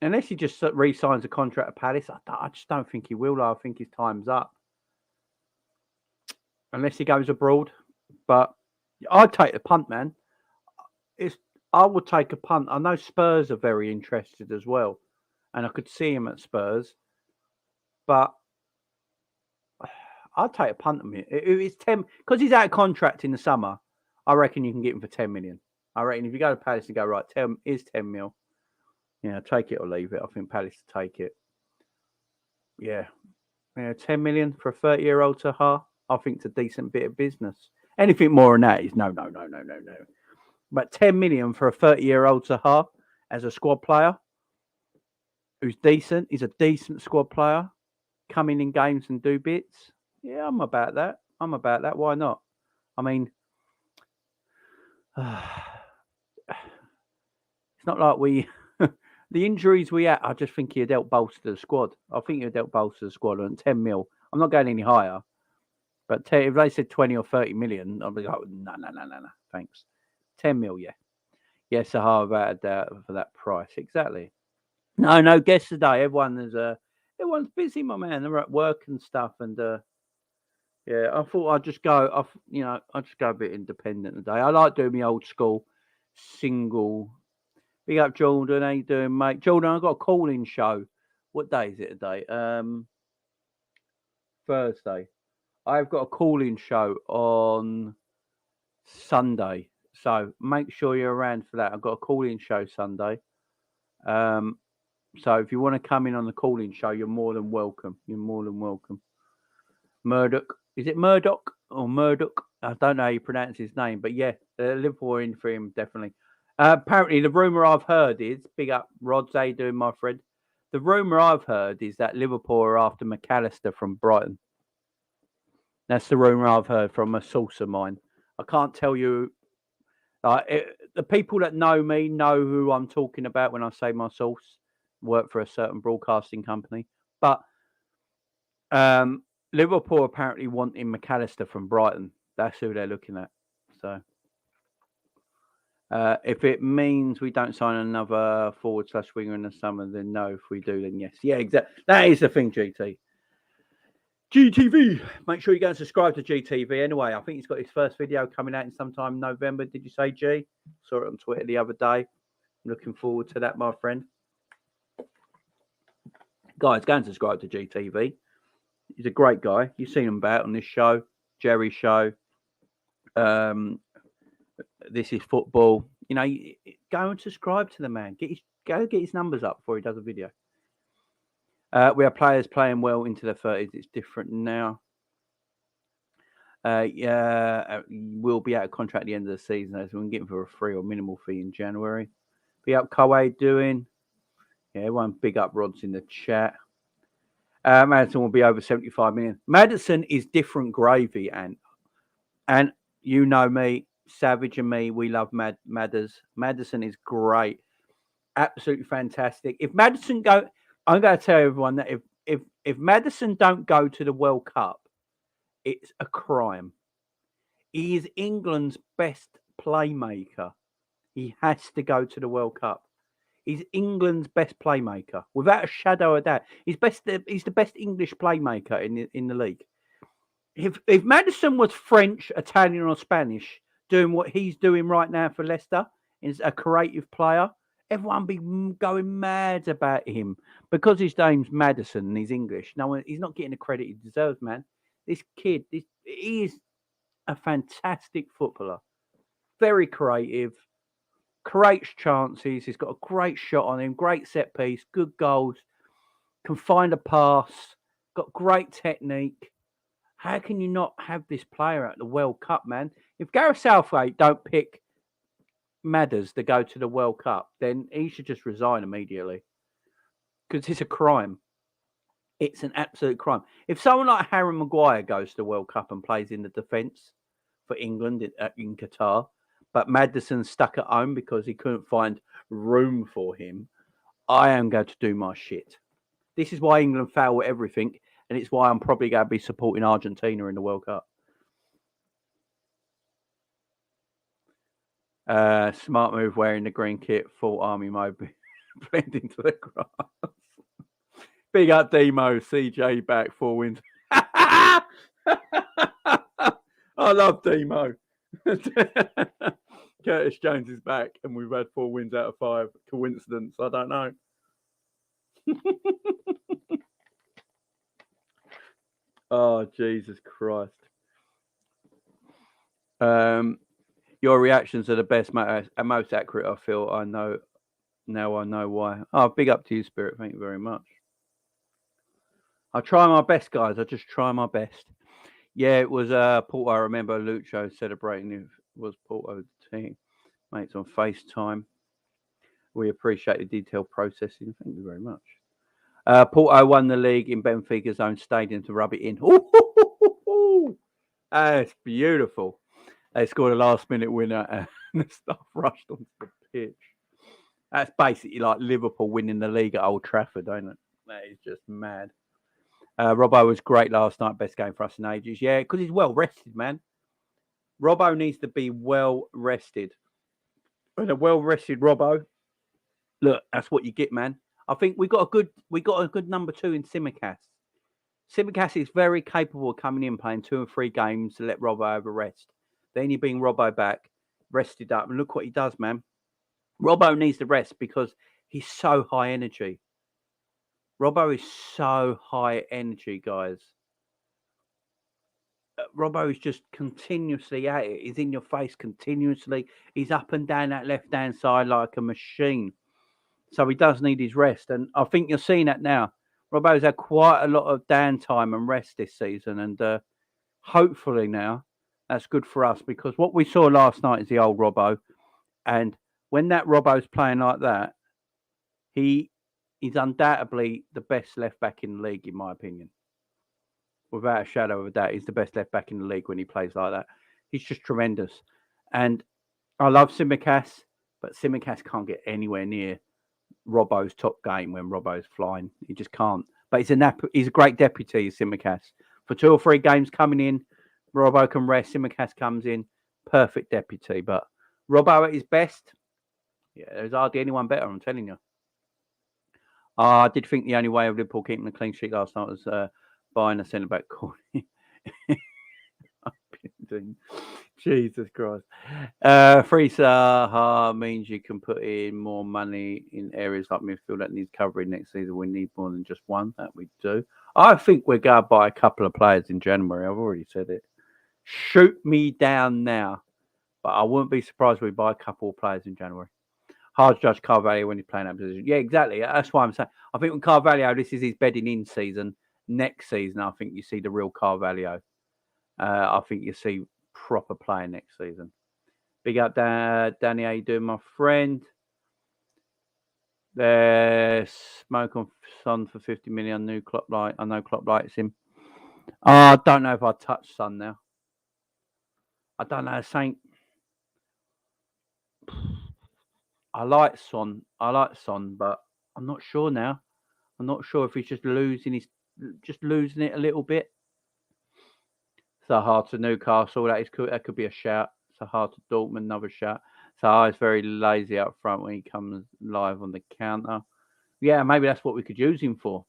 S1: Unless he just re-signs a contract at Palace, I just don't think he will. I think his time's up. Unless he goes abroad. But I'd take the punt, man. I would take a punt. I know Spurs are very interested as well. And I could see him at Spurs. But I'd take a punt on him. If it's 10, because he's out of contract in the summer, I reckon you can get him for 10 million. I reckon if you go to Palace and go, right, 10 mil. Yeah, take it or leave it. I think Palace to take it. Yeah, 10 million for a 30-year-old Zaha. I think it's a decent bit of business. Anything more than that is no. But 10 million for a 30-year-old Zaha as a squad player who's decent, is a decent squad player, come in games and do bits. Yeah, I'm about that. Why not? I mean, it's not like we... The injuries we had, I just think he had helped bolster the squad. I think he had helped bolster the squad on 10 mil. I'm not going any higher. But if they said 20 or 30 million, I'd be like, no, thanks. 10 mil, yeah. Yes, Zaha about for that price. Exactly. No, guess today. Everyone's busy, my man. They're at work and stuff. And yeah, I thought I'd just go, I'd just go a bit independent today. I like doing my old school single. Big up, Jordan. How you doing, mate? Jordan, I've got a call-in show. What day is it today? Thursday. I've got a call-in show on Sunday. So make sure you're around for that. I've got a call-in show Sunday. So if you want to come in on the call-in show, you're more than welcome. Murdoch. Is it Murdoch or Murdoch? I don't know how you pronounce his name. But yeah, Liverpool are in for him, definitely. Apparently, the rumour I've heard is, big up, Rods, how you doing, my friend? The rumour I've heard is that Liverpool are after McAllister from Brighton. That's the rumour I've heard from a source of mine. I can't tell you. the people that know me know who I'm talking about when I say my source. Work for a certain broadcasting company, but Liverpool apparently wanting McAllister from Brighton. That's who they're looking at. So if it means we don't sign another forward/winger in the summer, then no. If we do, then yes. Yeah, exactly. That is the thing, GT. GTV. Make sure you go and subscribe to GTV. Anyway, I think he's got his first video coming out in sometime in November. Did you say, G? Saw it on Twitter the other day. I'm looking forward to that, my friend. Guys, go and subscribe to GTV. He's a great guy. You've seen him about on this show, Jerry's show. This is football. You know, go and subscribe to the man. Go get his numbers up before he does a video. We have players playing well into their 30s. It's different now. We'll be out of contract at the end of the season, so we can get him for a free or minimal fee in January. Be up, Koei doing. Yeah, everyone big up Rods in the chat. Maddison will be over 75 million. Maddison is different gravy, and you know me, Savage and me, we love Madders. Maddison is great, absolutely fantastic. If Maddison go, I'm going to tell everyone that if Maddison don't go to the World Cup, it's a crime. He is England's best playmaker. He has to go to the World Cup. He's England's best playmaker, without a shadow of doubt. He's the best English playmaker in the league. If Maddison was French, Italian, or Spanish, doing what he's doing right now for Leicester, is a creative player, everyone be going mad about him because his name's Maddison and he's English. No, he's not getting the credit he deserves, man. This kid, he is a fantastic footballer, very creative. Creates chances. He's got a great shot on him, great set piece, good goals, can find a pass, got great technique. How can you not have this player at the World Cup, man? If Gareth Southgate don't pick Madders to go to the World Cup, then he should just resign immediately because it's a crime. It's an absolute crime. If someone like Harry Maguire goes to the World Cup and plays in the defence for England in Qatar, but Maddison's stuck at home because he couldn't find room for him, I am going to do my shit. This is why England fail at everything, and it's why I'm probably going to be supporting Argentina in the World Cup. Smart move wearing the green kit, full army mode, blend into the grass. Big up Demo, CJ back, 4 wins. I love Demo. Curtis Jones is back, and we've had 4 wins out of 5. Coincidence? I don't know. Oh, Jesus Christ. Your reactions are the best, mate, and most accurate, I feel. I know why. Oh, big up to you, Spirit. Thank you very much. I try my best, guys. I just try my best. Yeah, it was Porto. I remember Lucho celebrating. It was Porto's team. Mates on FaceTime. We appreciate the detailed processing. Thank you very much. Porto won the league in Benfica's own stadium to rub it in. That's beautiful. They scored a last-minute winner and the staff rushed onto the pitch. That's basically like Liverpool winning the league at Old Trafford, ain't it? That is just mad. Robbo was great last night. Best game for us in ages. Yeah, because he's well rested, man. Robbo needs to be well rested. And a well rested Robbo, look, that's what you get, man. I think we got a good number 2 in Simicast. Simicast is very capable of coming in, playing 2 and 3 games to let Robbo have a rest. Then you bring Robbo back, rested up, and look what he does, man. Robbo needs the rest because he's so high energy. Robbo is so high energy, guys. Robbo is just continuously at it. He's in your face continuously. He's up and down that left-hand side like a machine. So he does need his rest. And I think you're seeing that now. Robbo's had quite a lot of downtime and rest this season. And hopefully now that's good for us because what we saw last night is the old Robbo. And when that Robbo's playing like that, he's undoubtedly the best left back in the league, in my opinion. Without a shadow of a doubt, he's the best left back in the league when he plays like that. He's just tremendous. And I love Simicast. but Tsimikas can't get anywhere near Robbo's top game when Robbo's flying. He just can't. But he's a great deputy, Tsimikas. For 2 or 3 games coming in, Robbo can rest. Tsimikas comes in, perfect deputy. But Robbo at his best, yeah, there's hardly anyone better. I'm telling you. I did think the only way of Liverpool keeping a clean sheet last night was buying a centre back corner. Jesus Christ. Free Saha means you can put in more money in areas like midfield that needs covering next season. We need more than just one. That we do. I think we're going to buy a couple of players in January. I've already said it. Shoot me down now. But I wouldn't be surprised if we buy a couple of players in January. Hard to judge Carvalho when he's playing that position. Yeah, exactly. That's why I'm saying. I think with Carvalho, this is his bedding in season. Next season, I think you see the real Carvalho. I think you see proper playing next season. Big up, Danny. How you doing, my friend? There's smoke on Son for 50 million. New Klopp light. I know Klopp likes him. I don't know if I touch Son now. I don't know. Saint. I like Son, but I'm not sure now. I'm not sure if he's just losing it a little bit. So hard to Newcastle. That could be a shout. So hard to Dortmund, another shout. So is very lazy up front when he comes live on the counter. Yeah, maybe that's what we could use him for.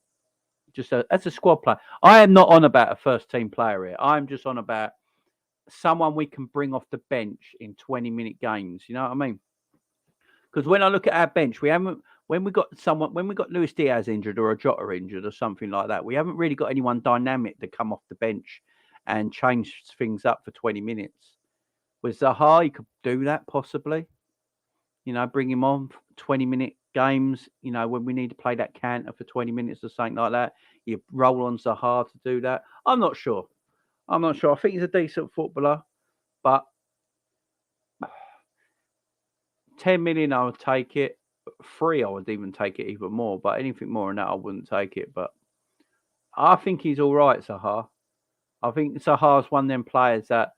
S1: Just as a squad player. I am not on about a first team player here. I'm just on about someone we can bring off the bench in 20-minute games. You know what I mean? Because when I look at our bench, when we got Luis Diaz injured or a Jota injured or something like that, we haven't really got anyone dynamic to come off the bench and change things up for 20 minutes. With Zaha, you could do that possibly. You know, bring him on for 20-minute games, you know, when we need to play that canter for 20 minutes or something like that. You roll on Zaha to do that. I'm not sure. I think he's a decent footballer, but 10 million, I would take it. 3, I would even take it even more. But anything more than that, I wouldn't take it. But I think he's all right, Zaha. I think Zaha's one of them players that...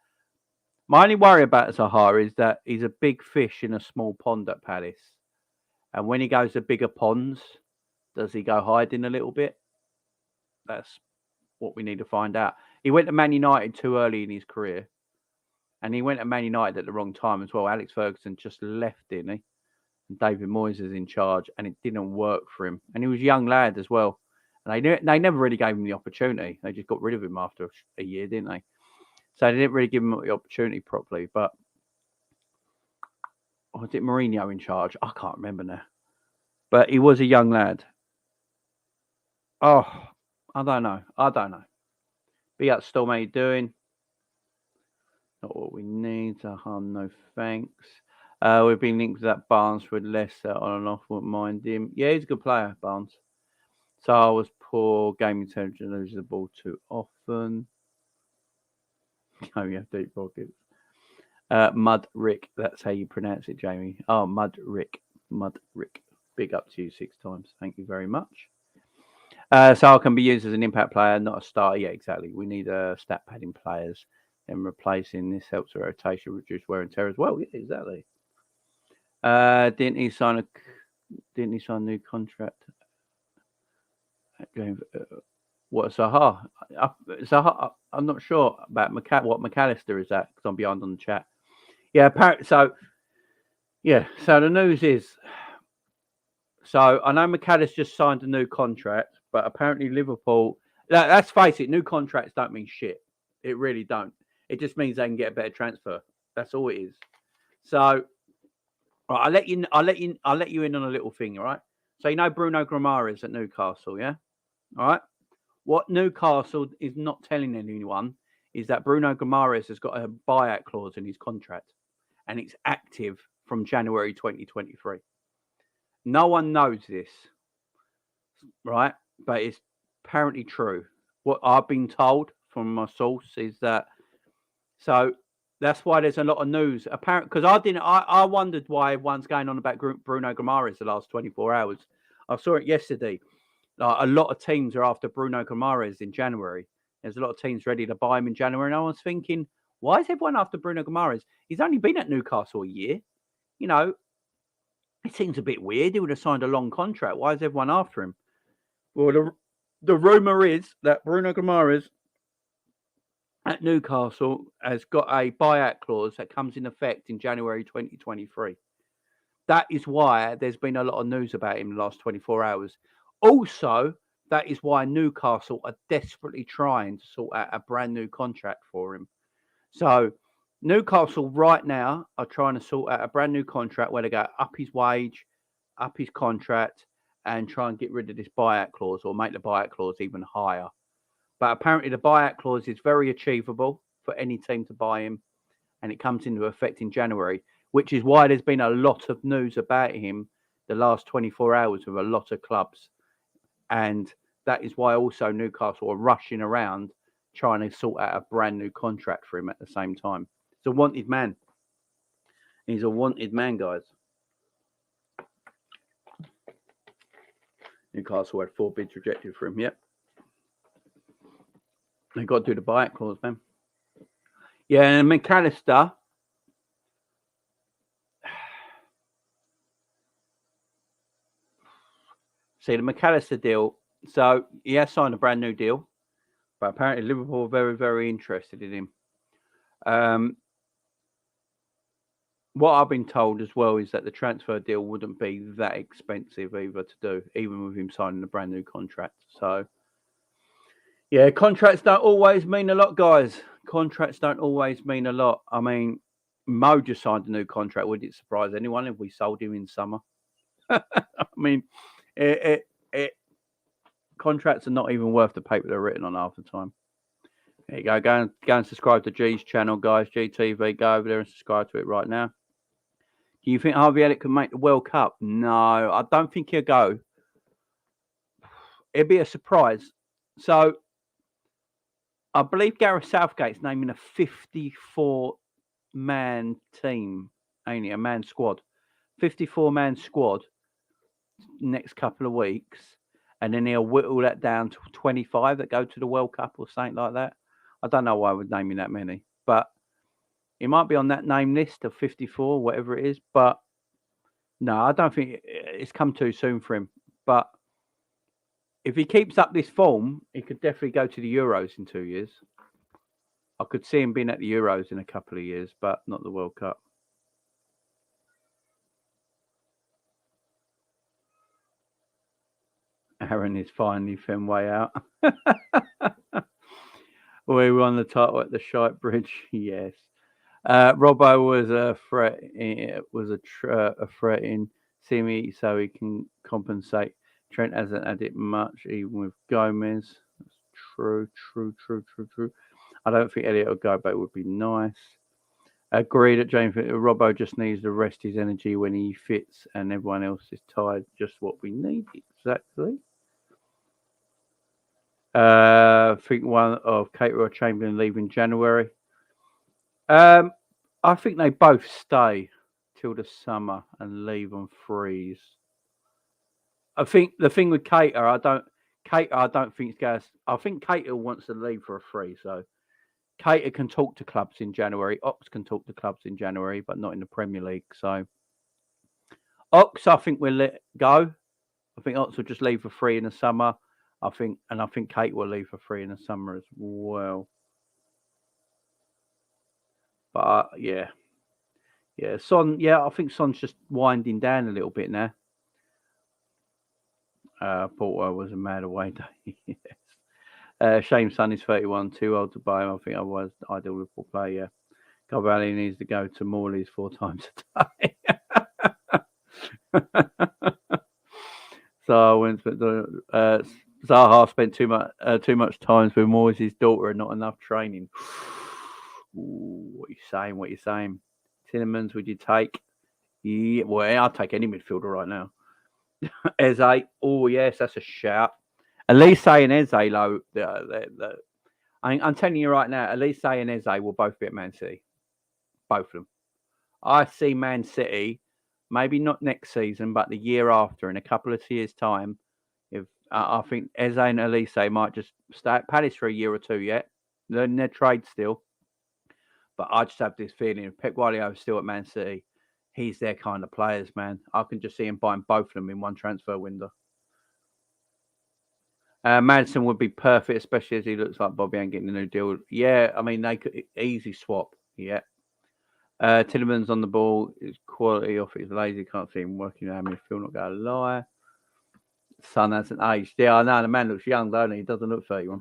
S1: My only worry about Zaha is that he's a big fish in a small pond at Palace. And when he goes to bigger ponds, does he go hiding a little bit? That's what we need to find out. He went to Man United too early in his career. And he went to Man United at the wrong time as well. Alex Ferguson just left, didn't he? And David Moyes is in charge, and it didn't work for him. And he was a young lad as well. And they never really gave him the opportunity. They just got rid of him after a year, didn't they? So they didn't really give him the opportunity properly. But was it Mourinho in charge? I can't remember now. But he was a young lad. Oh, I don't know. Big up, Storm, how you doing? Not what we need. No thanks. We've been linked to that Barnes with Leicester on and off. Wouldn't mind him. Yeah, he's a good player, Barnes. So I was poor. Game intelligence, loses the ball too often. Oh, yeah, deep pockets. Mud Rick. That's how you pronounce it, Jamie. Oh, Mud Rick. Big up to you 6 times. Thank you very much. So I can be used as an impact player, not a starter. Yeah, exactly. We need stat padding players. And replacing this helps the rotation, reduce wear and tear as well. Yeah, exactly. Didn't he sign a new contract? What Zaha? Zaha? I'm not sure about what McAllister is at because I'm behind on the chat. Yeah, apparently. So the news is. So I know McAllister just signed a new contract, but apparently Liverpool. Let's face it, new contracts don't mean shit. It really don't. It just means they can get a better transfer. That's all it is. So, right, I'll let you in on a little thing, all right? So you know Bruno Guimaraes at Newcastle, yeah? All right? What Newcastle is not telling anyone is that Bruno Guimaraes has got a buyout clause in his contract, and it's active from January 2023. No one knows this, right? But it's apparently true. What I've been told from my source is that. So that's why there's a lot of news. Apparently, because I wondered why everyone's going on about Bruno Guimaraes the last 24 hours. I saw it yesterday. A lot of teams are after Bruno Guimaraes in January. There's a lot of teams ready to buy him in January. And I was thinking, why is everyone after Bruno Guimaraes? He's only been at Newcastle a year. You know, It seems a bit weird. He would have signed a long contract. Why is everyone after him? Well, the rumor is that Bruno Guimaraes at Newcastle has got a buyout clause that comes in effect in January 2023. That is why there's been a lot of news about him in the last 24 hours. Also, that is why Newcastle are desperately trying to sort out a brand new contract for him. So Newcastle right now are trying to sort out a brand new contract where they go up his wage, up his contract, and try and get rid of this buyout clause or make the buyout clause even higher. But apparently the buyout clause is very achievable for any team to buy him, and it comes into effect in January, which is why there's been a lot of news about him the last 24 hours with a lot of clubs. And that is why also Newcastle are rushing around trying to sort out a brand new contract for him at the same time. He's a wanted man. He's a wanted man, guys. Newcastle had 4 bids rejected for him. Yep. They've got to do the buyout clause, man. Yeah, and McAllister. See, the McAllister deal. So he has signed a brand new deal, but apparently Liverpool are very, very interested in him. What I've been told as well is that the transfer deal wouldn't be that expensive either to do, even with him signing a brand new contract. So, yeah, contracts don't always mean a lot, guys. Contracts don't always mean a lot. I mean, Mo just signed a new contract. Would it surprise anyone if we sold him in summer? I mean, contracts are not even worth the paper they're written on half the time. There you go. Go and subscribe to G's channel, guys. GTV. Go over there and subscribe to it right now. Do you think Harvey Elliott can make the World Cup? No, I don't think he'll go. It'd be a surprise. So, I believe Gareth Southgate's naming a 54-man team, ain't it? A man squad. 54-man squad next couple of weeks. And then he'll whittle that down to 25 that go to the World Cup or something like that. I don't know why I would name that many. But he might be on that name list of 54, whatever it is. But no, I don't think it's come too soon for him. But if he keeps up this form, he could definitely go to the Euros in 2 years. I could see him being at the Euros in a couple of years, but not the World Cup. Aaron is finally Fenway out. We won the title at the Shite Bridge. Yes. Robbo was a threat. Was a threat in Simi, so he can compensate. Trent hasn't had it much, even with Gomez. That's true. I don't think Elliott will go, but it would be nice. Agreed that James Robbo just needs to rest his energy when he fits, and everyone else is tired. Just what we need, exactly. I think one of Caterer or Chamberlain leaving January. I think they both stay till the summer and leave on freeze. I think the thing with Cater, I don't think it's going. I think Cater wants to leave for a free. So Cater can talk to clubs in January. Ox can talk to clubs in January, but not in the Premier League. So Ox, I think we'll let go. I think Ox will just leave for free in the summer. I think Kate will leave for free in the summer as well. But yeah. Son. Yeah, I think Son's just winding down a little bit now. Porto was a mad away day. Yes. Shame's son is 31, too old to buy him. I think otherwise ideal Liverpool player. Yeah. Carvalho needs to go to Morley's 4 times a day. So I went for the Zaha spent too much time with Moyes' daughter and not enough training. Ooh, what are you saying? Tinnemans, would you take? Yeah, well, I'll take any midfielder right now. Eze, oh yes, that's a shout. Elise and Eze, though, I'm telling you right now, Elise and Eze will both be at Man City. Both of them. I see Man City, maybe not next season, but the year after, in a couple of years' time. If I think Eze and Elise might just stay at Palace for a year or two yet. Learning their trade still. But I just have this feeling if Pep Guardiola is still at Man City, He's their kind of players, man. I can just see him buying both of them in one transfer window. Madison would be perfect, especially as he looks like Bobby ain't getting a new deal. Yeah, I mean, they could easy swap. Yeah. Tillerman's on the ball. His quality off it is lazy. Can't see him working out midfield. Not going to lie. Son hasn't aged. Yeah, I know. The man looks young, don't he? He doesn't look 31.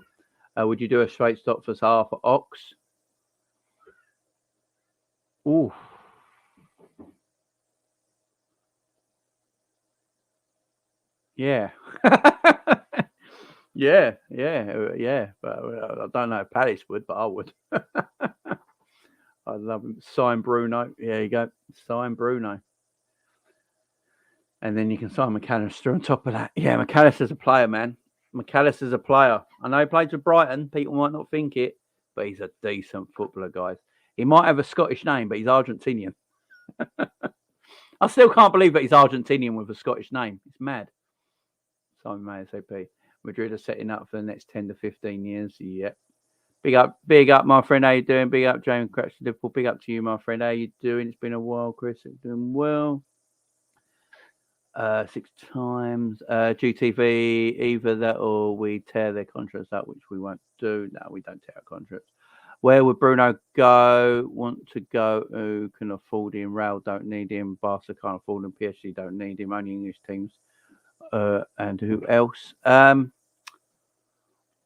S1: Would you do a straight stop for Salah for Ox? Ooh. Yeah. yeah. But I don't know if Palace would, but I would. I love him. Sign Bruno. Yeah, you go. Sign Bruno. And then you can sign McAllister on top of that. Yeah, McAllister's a player, man. McAllister's a player. I know he played for Brighton. People might not think it, but he's a decent footballer, guys. He might have a Scottish name, but he's Argentinian. I still can't believe that he's Argentinian with a Scottish name. It's mad. Simon May, SAP. Madrid are setting up for the next 10 to 15 years. Yeah. Big up, my friend. How you doing? Big up, James Cratch, Liverpool. Big up to you, my friend. How you doing? It's been a while, Chris. Doing well. 6 times. GTV, either that or we tear their contracts up, which we won't do. No, we don't tear our contracts. Where would Bruno go? Want to go? Who can afford him? Real don't need him. Barca can't afford him. PSG don't need him. Only English teams. And who else?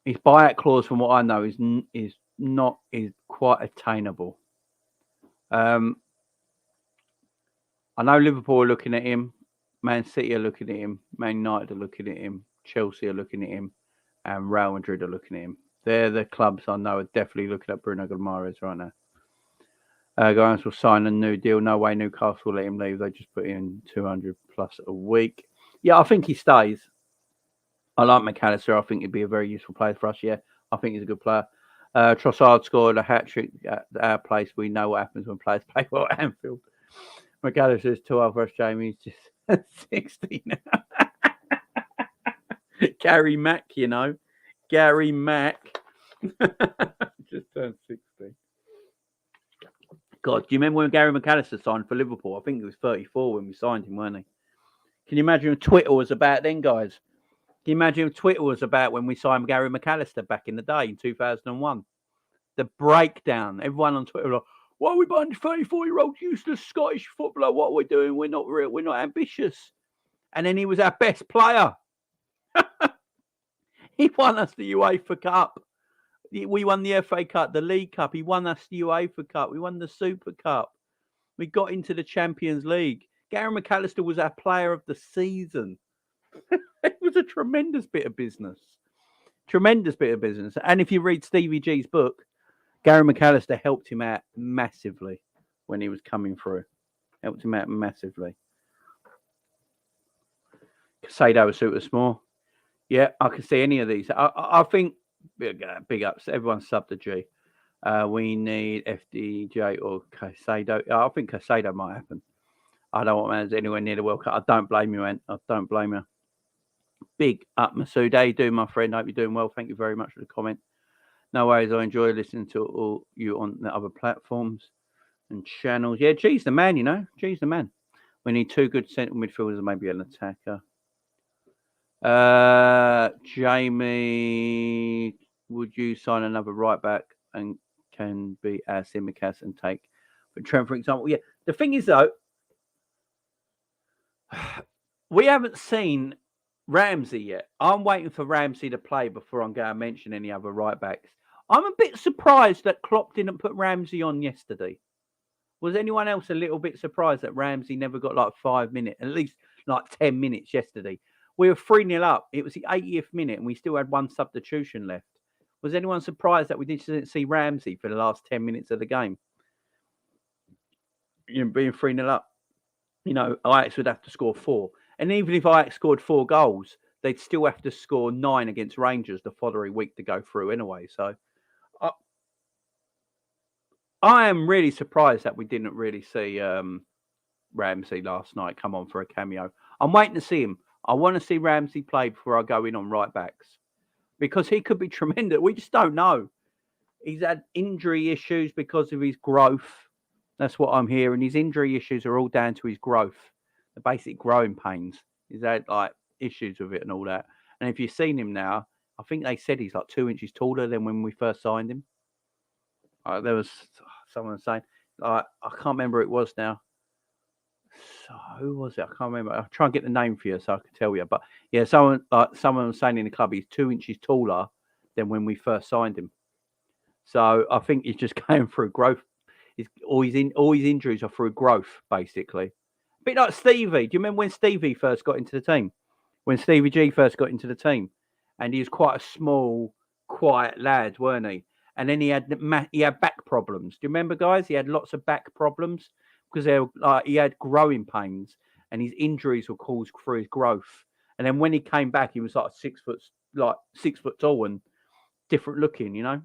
S1: His buyout clause, from what I know, is quite attainable. I know Liverpool are looking at him. Man City are looking at him. Man United are looking at him. Chelsea are looking at him. And Real Madrid are looking at him. They're the clubs I know are definitely looking at Bruno Guimaraes right now. Guys will sign a new deal. No way Newcastle will let him leave. They just put in 200 plus a week. Yeah, I think he stays. I like McAllister. I think he'd be a very useful player for us. Yeah, I think he's a good player. Trossard scored a hat-trick at our place. We know what happens when players play well at Anfield. McAllister's 12 for us, Jamie's just 16 now. Gary Mack, you know. Gary Mack. Just turned 60. God, do you remember when Gary McAllister signed for Liverpool? I think he was 34 when we signed him, weren't he? Can you imagine if Twitter was about then, guys? Can you imagine if Twitter was about when we signed Gary McAllister back in the day in 2001? The breakdown. Everyone on Twitter was like, why are we buying a 34-year-old useless Scottish footballer? What are we doing? We're not real. We're not ambitious. And then he was our best player. He won us the UEFA Cup. We won the FA Cup, the League Cup. He won us the UEFA Cup. We won the Super Cup. We got into the Champions League. Gary McAllister was our player of the season. It was a tremendous bit of business. Tremendous bit of business. And if you read Stevie G's book, Gary McAllister helped him out massively when he was coming through. Helped him out massively. Casado was super small. Yeah, I can see any of these. I think big ups. Everyone sub to G. We need FDJ or Casado. I think Casado might happen. I don't want man's anywhere near the World Cup. I don't blame you, man. I don't blame you. Big up, Masood. How you doing, my friend? Hope you're doing well. Thank you very much for the comment. No worries. I enjoy listening to all you on the other platforms and channels. Yeah, G's the man, you know. G's the man. We need 2 good central midfielders and maybe an attacker. Jamie, would you sign another right back and can be our Simicast and take for Trent, for example? Yeah. The thing is, though, we haven't seen Ramsey yet. I'm waiting for Ramsey to play before I'm going to mention any other right backs. I'm a bit surprised that Klopp didn't put Ramsey on yesterday. Was anyone else a little bit surprised that Ramsey never got like 5 minutes, at least like 10 minutes yesterday? We were 3-0 up. It was the 80th minute and we still had 1 substitution left. Was anyone surprised that we didn't see Ramsey for the last 10 minutes of the game? You know, being 3-0 up. You know, Ajax would have to score 4. And even if Ajax scored 4 goals, they'd still have to score 9 against Rangers the following week to go through anyway. So I am really surprised that we didn't really see Ramsey last night come on for a cameo. I'm waiting to see him. I want to see Ramsey play before I go in on right backs because he could be tremendous. We just don't know. He's had injury issues because of his growth. That's what I'm hearing. His injury issues are all down to his growth, the basic growing pains. He's had like issues with it and all that. And if you've seen him now, I think they said he's like 2 inches taller than when we first signed him. There was someone saying, I can't remember who it was now. So who was it? I can't remember. I'll try and get the name for you so I can tell you. But yeah, someone was saying in the club he's 2 inches taller than when we first signed him. So I think he's just going through growth. All his injuries are through growth, basically. A bit like Stevie. Do you remember when Stevie first got into the team? When Stevie G first got into the team, and he was quite a small, quiet lad, weren't he? And then he had back problems. Do you remember, guys? He had lots of back problems because he had growing pains, and his injuries were caused through his growth. And then when he came back, he was like 6 foot tall and different looking. You know,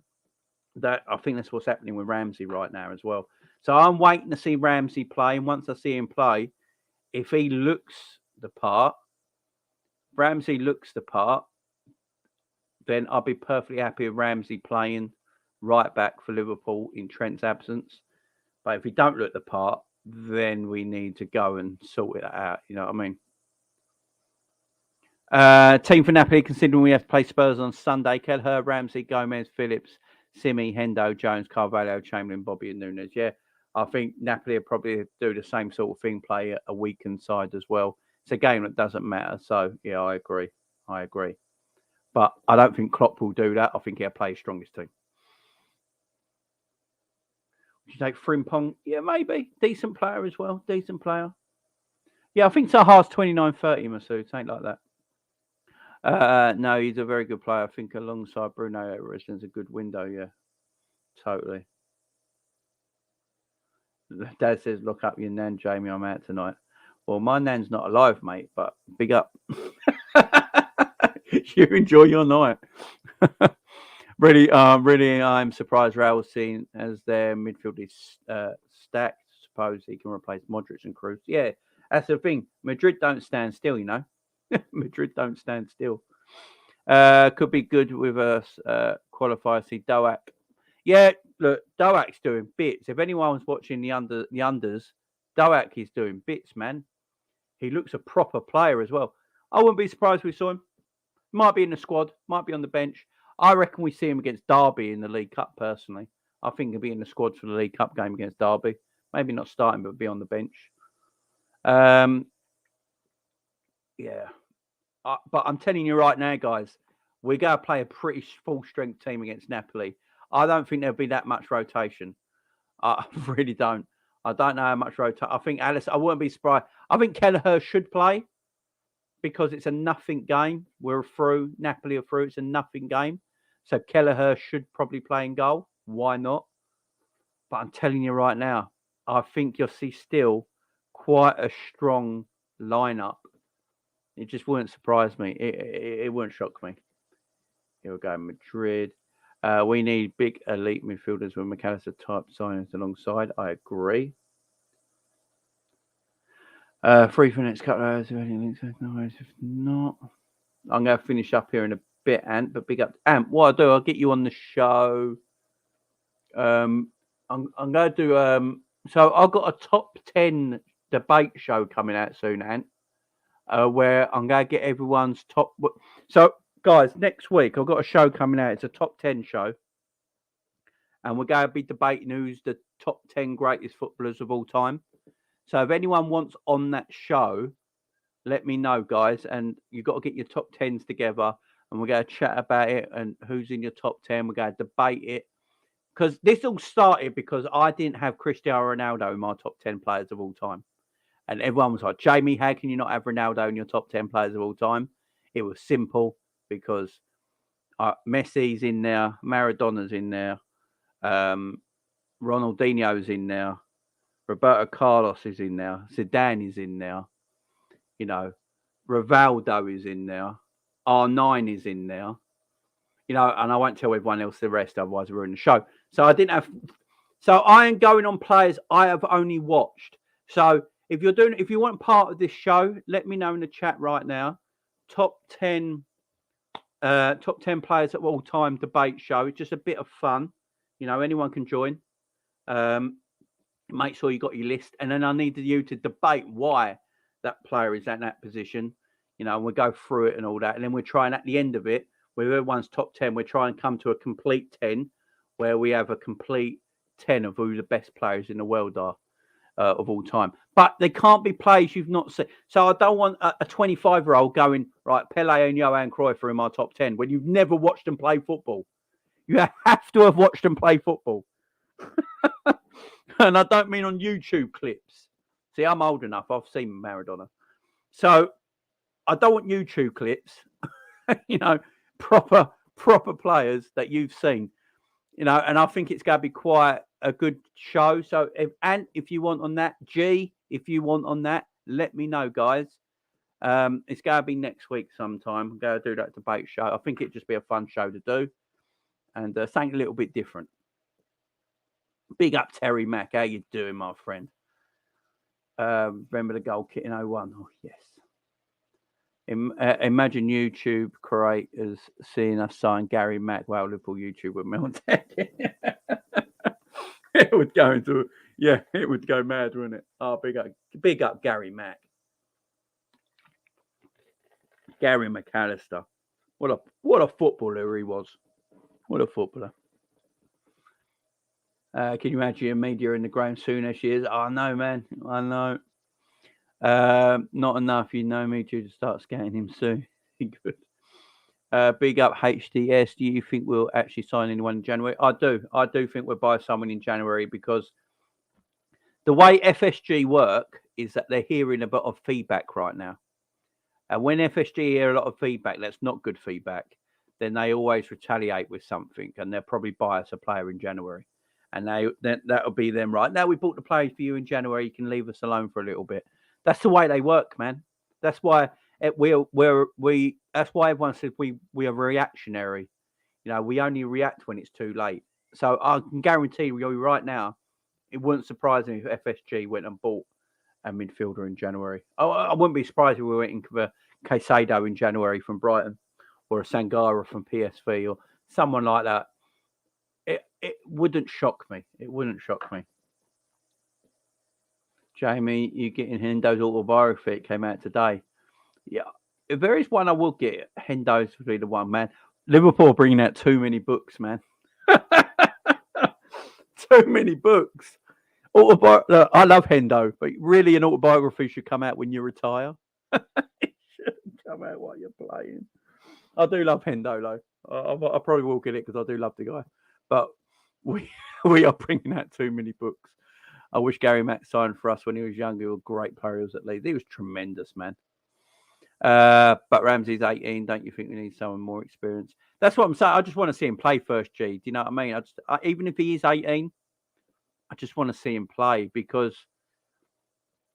S1: that I think that's what's happening with Ramsey right now as well. So I'm waiting to see Ramsey play, and once I see him play, if he looks the part, then I'll be perfectly happy with Ramsey playing right back for Liverpool in Trent's absence. But if he don't look the part, then we need to go and sort it out. You know what I mean? Team for Napoli, considering we have to play Spurs on Sunday: Kelleher, Ramsey, Gomez, Phillips, Simi, Hendo, Jones, Carvalho, Chamberlain, Bobby and Nunez. Yeah, I think Napoli will probably do the same sort of thing, play a weakened side as well. It's a game that doesn't matter. So, yeah, I agree. But I don't think Klopp will do that. I think he'll play his strongest team. Would you take Frimpong? Yeah, maybe. Decent player as well. Decent player. Yeah, I think Zaha's 29-30, Masood. Ain't like that. No, he's a very good player. I think alongside Bruno Everton's a good window. Yeah, totally. Dad says, look up your nan, Jamie. I'm out tonight. Well, my nan's not alive, mate, but big up. You enjoy your night. Really, I'm surprised Raul's seen as their midfield is stacked. Suppose he can replace Modric and Kroos. Yeah, that's the thing. Madrid don't stand still, you know. Madrid don't stand still. Could be good with us. Qualifier. See Doak. Yeah, look, Doak's doing bits. If anyone's watching the unders, Doak is doing bits, man. He looks a proper player as well. I wouldn't be surprised if we saw him. Might be in the squad, might be on the bench. I reckon we see him against Derby in the League Cup, personally. I think he'll be in the squad for the League Cup game against Derby. Maybe not starting, but be on the bench. Yeah. But I'm telling you right now, guys, we're going to play a pretty full-strength team against Napoli. I don't think there'll be that much rotation. I really don't. I don't know how much rotation. I think I wouldn't be surprised. I think Kelleher should play because it's a nothing game. We're through. Napoli are through. It's a nothing game. So Kelleher should probably play in goal. Why not? But I'm telling you right now, I think you'll see still quite a strong lineup. It just wouldn't surprise me. It wouldn't shock me. Here we go, Madrid. We need big elite midfielders with McAllister type signings alongside. I agree. Free for the next couple of hours. If not, I'm going to finish up here in a bit, Ant. But big up, Ant. What I'll do, I'll get you on the show. I'm going to do. So I've got a top 10 debate show coming out soon, Ant. Where I'm going to get everyone's top. So, guys, next week I've got a show coming out. It's a top 10 show. And we're going to be debating who's the top 10 greatest footballers of all time. So if anyone wants on that show, let me know, guys. And you've got to get your top 10s together. And we're going to chat about it and who's in your top 10. We're going to debate it. Because this all started because I didn't have Cristiano Ronaldo in my top 10 players of all time. And everyone was like, Jamie, how can you not have Ronaldo in your top 10 players of all time? It was simple because Messi's in there, Maradona's in there, Ronaldinho's in there, Roberto Carlos is in there, Zidane is in there, you know, Rivaldo is in there, R9 is in there, you know, and I won't tell everyone else the rest, otherwise we're in the show. So I am going on players I have only watched. So if you want part of this show, let me know in the chat right now. Top 10 players at all time debate show. It's just a bit of fun. You know, anyone can join. Make sure you got your list, and then I need you to debate why that player is at that position. You know, and we'll go through it and all that, and then we're trying at the end of it, with everyone's top 10, we're trying to come to a complete 10, where we have a complete 10 of who the best players in the world are of all time. But they can't be players you've not seen. So I don't want a 25-year-old going, right, Pele and Johan Cruyff are in my top 10 when you've never watched them play football. You have to have watched them play football. And I don't mean on YouTube clips. See, I'm old enough. I've seen Maradona. So I don't want YouTube clips, you know, proper players that you've seen, you know, and I think it's going to be quite a good show. So, if you want on that, if you want on that, let me know, guys. It's going to be next week sometime. I'm going to do that debate show. I think it'd just be a fun show to do, and something a little bit different. Big up Terry Mack. How you doing, my friend? Remember the goal kit in 01? Oh, yes. Imagine YouTube creators seeing us sign Gary Mack. Wow, Liverpool YouTube would melt. It would go into, it would go mad, wouldn't it? Oh, big up Gary Mack. Gary McAllister. What a footballer he was. What a footballer. Can you imagine me during the Graham Souness years? Oh, no, man. I know. Not enough. You know me due to start scanning him soon. Good. Big up HDS. Do you think we'll actually sign anyone in January? I do. I do think we'll buy someone in January, because the way FSG work is that they're hearing a bit of feedback right now. And when FSG hear a lot of feedback that's not good feedback, then they always retaliate with something, and they'll probably buy us a player in January. And that'll be them, right? Now we bought the players for you in January. You can leave us alone for a little bit. That's the way they work, man. That's why that's why everyone says we are reactionary. You know, we only react when it's too late. So I can guarantee you right now, it wouldn't surprise me if FSG went and bought a midfielder in January. I wouldn't be surprised if we went in for Caicedo in January from Brighton, or a Sangara from PSV, or someone like that. It wouldn't shock me. It wouldn't shock me. Jamie, you getting Hendo's autobiography? It came out today. Yeah. If there is one I will get, Hendo's would be the one, man. Liverpool are bringing out too many books, man. Too many books. Look, I love Hendo, but really an autobiography should come out when you retire. It shouldn't come out while you're playing. I do love Hendo, though. I probably will get it because I do love the guy. But we are bringing out too many books. I wish Gary Mack signed for us when he was younger. He was a great player at Leeds. He was tremendous, man. But Ramsey's 18. Don't you think we need someone more experienced? That's what I'm saying. I just want to see him play first, G. Do you know what I mean? Even if he is 18, I just want to see him play, because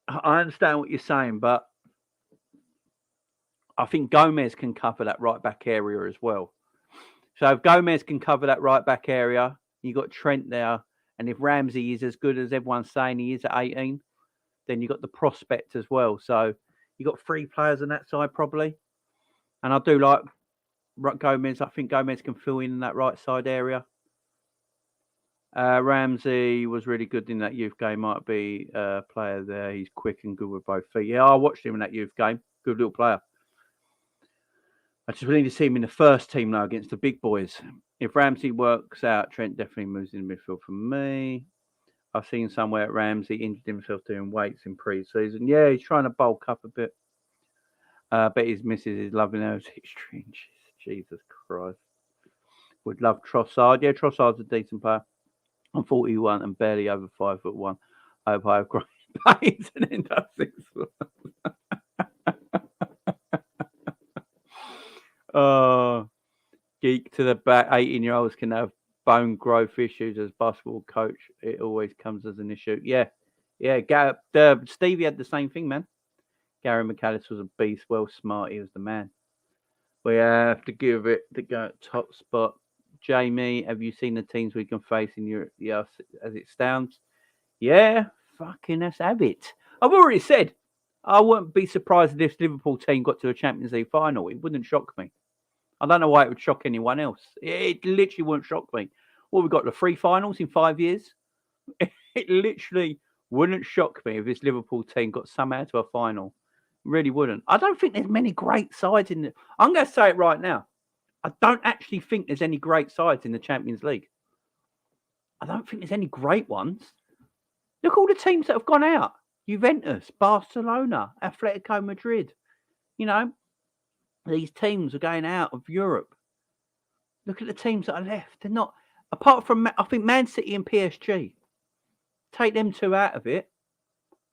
S1: I understand what you're saying, but I think Gomez can cover that right back area as well. So if Gomez can cover that right back area, you got Trent there, and if Ramsey is as good as everyone's saying he is at 18, then you got the prospect as well. So you got 3 players on that side probably, and I do like Gomez. I think Gomez can fill in that right side area. Ramsey was really good in that youth game. Might be a player there. He's quick and good with both feet. Yeah, I watched him in that youth game. Good little player. I just need to see him in the first team now against the big boys. If Ramsey works out, Trent definitely moves in the midfield for me. I've seen somewhere Ramsey injured himself doing weights in pre-season. Yeah, he's trying to bulk up a bit. Bet his missus is loving those extremes. Jesus Christ. Would love Trossard. Yeah, Trossard's a decent player. I'm 41 and barely over 5'1". I hope I have great pains and end up 6 foot. Oh, geek to the back. 18-year-olds can have bone growth issues as basketball coach. It always comes as an issue. Yeah. Stevie had the same thing, man. Gary McAllister was a beast. Well smart. He was the man. We have to give it the go top spot. Jamie, have you seen the teams we can face in Europe? Yes, as it stands. Yeah, fucking let's have it. I've already said I wouldn't be surprised if this Liverpool team got to a Champions League final. It wouldn't shock me. I don't know why it would shock anyone else. It literally wouldn't shock me. Well, we've got the 3 finals in 5 years. It literally Wouldn't shock me if this Liverpool team got somehow to a final. Really wouldn't. I don't think there's many great sides in the. I'm going to say it right now. I don't actually think there's any great sides in the Champions League. I don't think there's any great ones. Look at all the teams that have gone out. Juventus, Barcelona, Atletico Madrid. You know, these teams are going out of Europe. Look at the teams that are left. They're not, apart from, I think, Man City and PSG. Take them two out of it.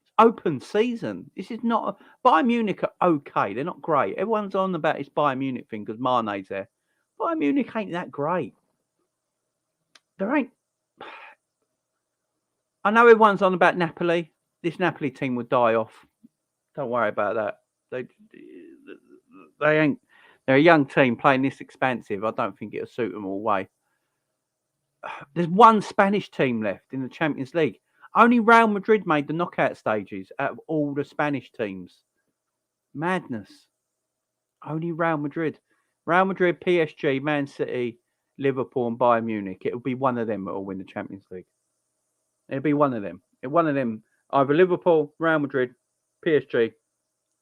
S1: It's open season. This is not, Bayern Munich are okay. They're not great. Everyone's on about this Bayern Munich thing because Mane's there. Bayern Munich ain't that great. There ain't. I know everyone's on about Napoli. This Napoli team will die off. Don't worry about that. They ain't. They're a young team playing this expansive. I don't think it'll suit them all way. There's one Spanish team left in the Champions League. Only Real Madrid made the knockout stages out of all the Spanish teams. Madness. Only Real Madrid. Real Madrid, PSG, Man City, Liverpool, and Bayern Munich. It'll be one of them that will win the Champions League. It'll be one of them. One of them, either Liverpool, Real Madrid, PSG,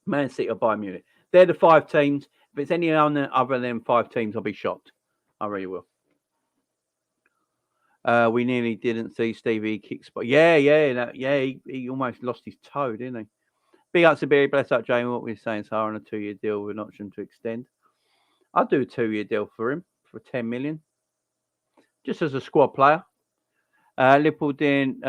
S1: Man City, or Bayern Munich. They're the 5 teams. If it's any other than 5 teams, I'll be shocked. I really will. We nearly didn't see Stevie kick spot. Yeah. He almost lost his toe, didn't he? Big up to Barry, bless up Jamie. What we're saying, so on a 2-year deal with an option to extend. I'll do a 2-year deal for him for 10 million, just as a squad player. Liverpool didn't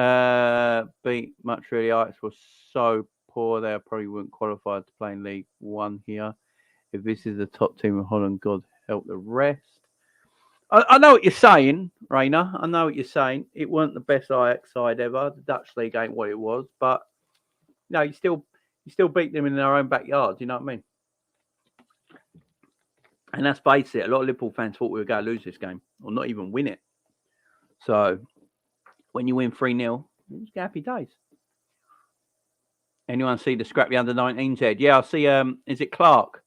S1: beat much really. Ajax was so poor they probably wouldn't qualify to play in League One here. If this is the top team of Holland, God help the rest. I know what you're saying, Rainer. I know what you're saying. It weren't the best Ajax side ever. The Dutch league ain't what it was, but no, you still beat them in their own backyard. You know what I mean? And let's face it, a lot of Liverpool fans thought we were going to lose this game or not even win it. So when you win 3-0, it's happy days. Anyone see the scrappy under-19s head? Yeah, I see. Is it Clark?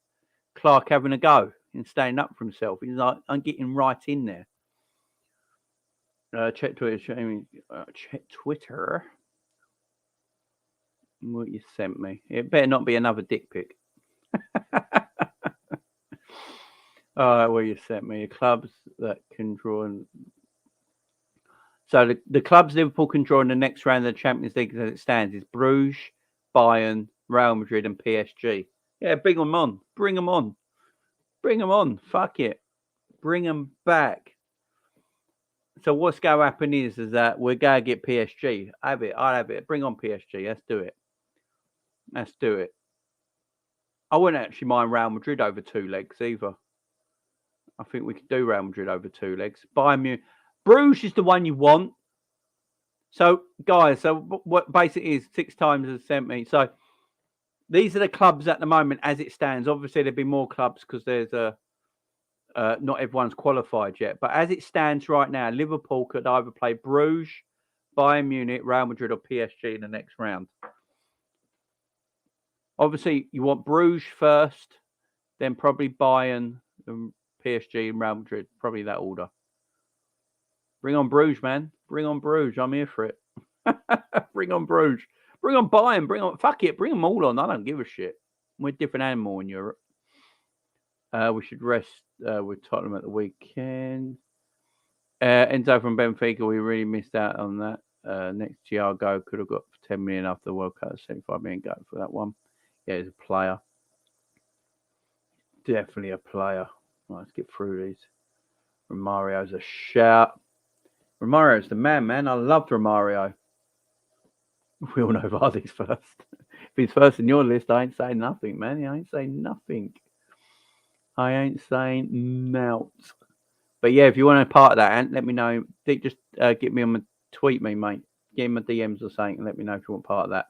S1: Clark having a go and standing up for himself. He's like, I'm getting right in there. Check Twitter. Check Twitter. What you sent me? It better not be another dick pic. All right, what you sent me? Clubs that can draw. So the clubs Liverpool can draw in the next round of the Champions League as it stands is Bruges, Bayern, Real Madrid, and PSG. Yeah, bring them on. Bring them on. Bring them on. Fuck it. Bring them back. So what's going to happen is that we're going to get PSG. I'll have it. Bring on PSG. Let's do it. Let's do it. I wouldn't actually mind Real Madrid over 2 legs either. I think we could do Real Madrid over 2 legs. Bayern Munich. Bruges is the one you want. So, guys, what basically is 6 times as sent me. So, these are the clubs at the moment as it stands. Obviously, there'll be more clubs because there's not everyone's qualified yet. But as it stands right now, Liverpool could either play Bruges, Bayern Munich, Real Madrid, or PSG in the next round. Obviously, you want Bruges first, then probably Bayern, and PSG, and Real Madrid. Probably that order. Bring on Bruges, man. Bring on Bruges. I'm here for it. Bring on Bruges. Bring on Bayern. Bring on... Fuck it. Bring them all on. I don't give a shit. We're a different animal in Europe. We should rest with Tottenham at the weekend. Enzo from Benfica, we really missed out on that. Next Thiago could have got 10 million after the World Cup. 75 million go for that one. Yeah, he's a player. Definitely a player. Right, let's get through these. Romario's a shout. Romario's the man. I loved Romario. We all know Vardy's first. If he's first in your list, I ain't saying nothing, man. I ain't saying nothing. I ain't saying melt. But yeah, if you want to be part of that, Ant, let me know. Just get me on my tweet me, mate. Get in my DMs or something and let me know if you want part of that.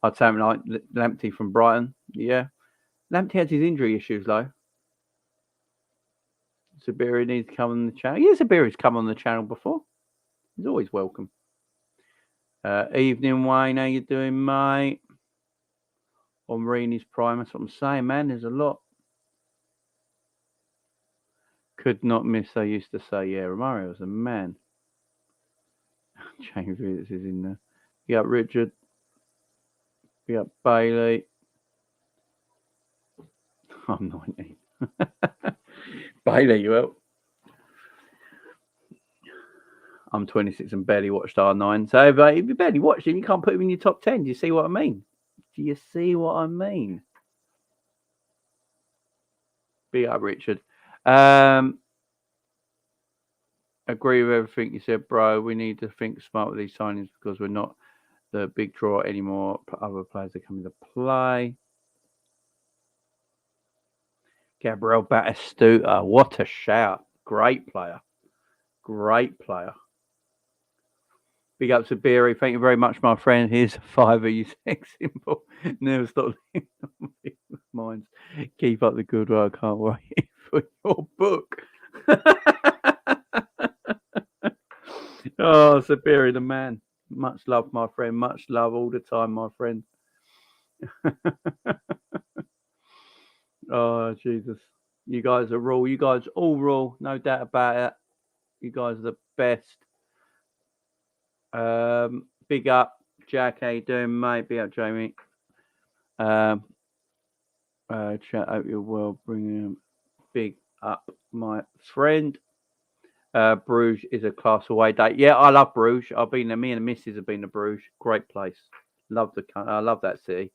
S1: I'd say like Lamptey from Brighton. Yeah. Lamptey has his injury issues, though. Sabiri needs to come on the channel. Yeah, Sabiri's come on the channel before. He's always welcome. Evening, Wayne. How you doing, mate? On Reenie's Prime. That's what I'm saying, man. There's a lot. Could not miss, I used to say. Yeah, Romario was a man. James Willis is in there. You got Richard. You got Bailey. I'm 19. Bailey, well. I'm 26 and barely watched R9. So if you barely watched him, you can't put him in your top 10. Do you see what I mean? Do you see what I mean? Big up, Richard. Agree with everything you said, bro. We need to think smart with these signings because we're not the big draw anymore. Other players are coming to play. Gabriel Batistuta, what a shout. Great player. Great player. Big up to Beery. Thank you very much, my friend. Here's $5 you sex symbol. Never stop minds. Keep up the good work. Can't wait for your book. Oh, Sabiri, the man. Much love, my friend. Much love all the time, my friend. Oh, Jesus. You guys are raw. You guys all raw. No doubt about it. You guys are the best. Big up, Jack. How you doing, mate? Big up, Jamie. Chat, hope you're well. Bring him. Big up, my friend. Bruges is a class away day. Yeah, I love Bruges. I've been there. Me and the missus have been to Bruges. Great place. I love that city.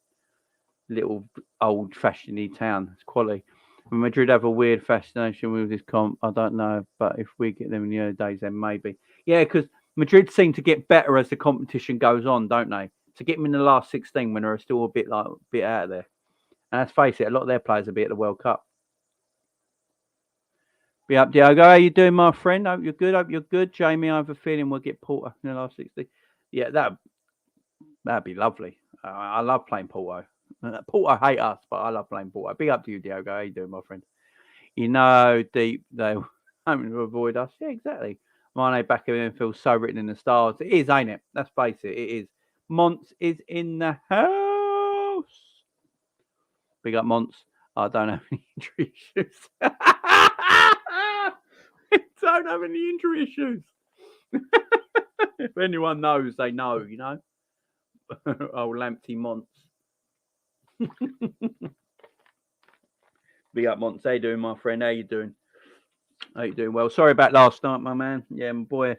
S1: Little old-fashioned town. It's quality. Madrid have a weird fascination with this comp. I don't know, but if we get them in the early days, then maybe. Yeah, because Madrid seem to get better as the competition goes on, don't they? To get them in the last 16 when they're still a bit out of there. And let's face it, a lot of their players will be at the World Cup. Be up, Diogo. How you doing, my friend? Hope you're good. Hope you're good. Jamie, I have a feeling we'll get Porto in the last 60. Yeah, that'd be lovely. I love playing Porto. Porto hate us, but I love playing Porto. Big up to you, Diogo. How you doing, my friend? You know, deep they hoping to avoid us. Yeah, exactly. Mane back in feels so written in the stars. It is, ain't it? Let's face it. It is. Monts is in the house. Big up, Monts. I don't have any injury issues. Don't have any injury issues. If anyone knows, they know, you know. Oh, Lamptey Monts. Big up, Monts. How you doing, my friend? How you doing? How you doing? Well, sorry about last night, my man. Yeah, my boy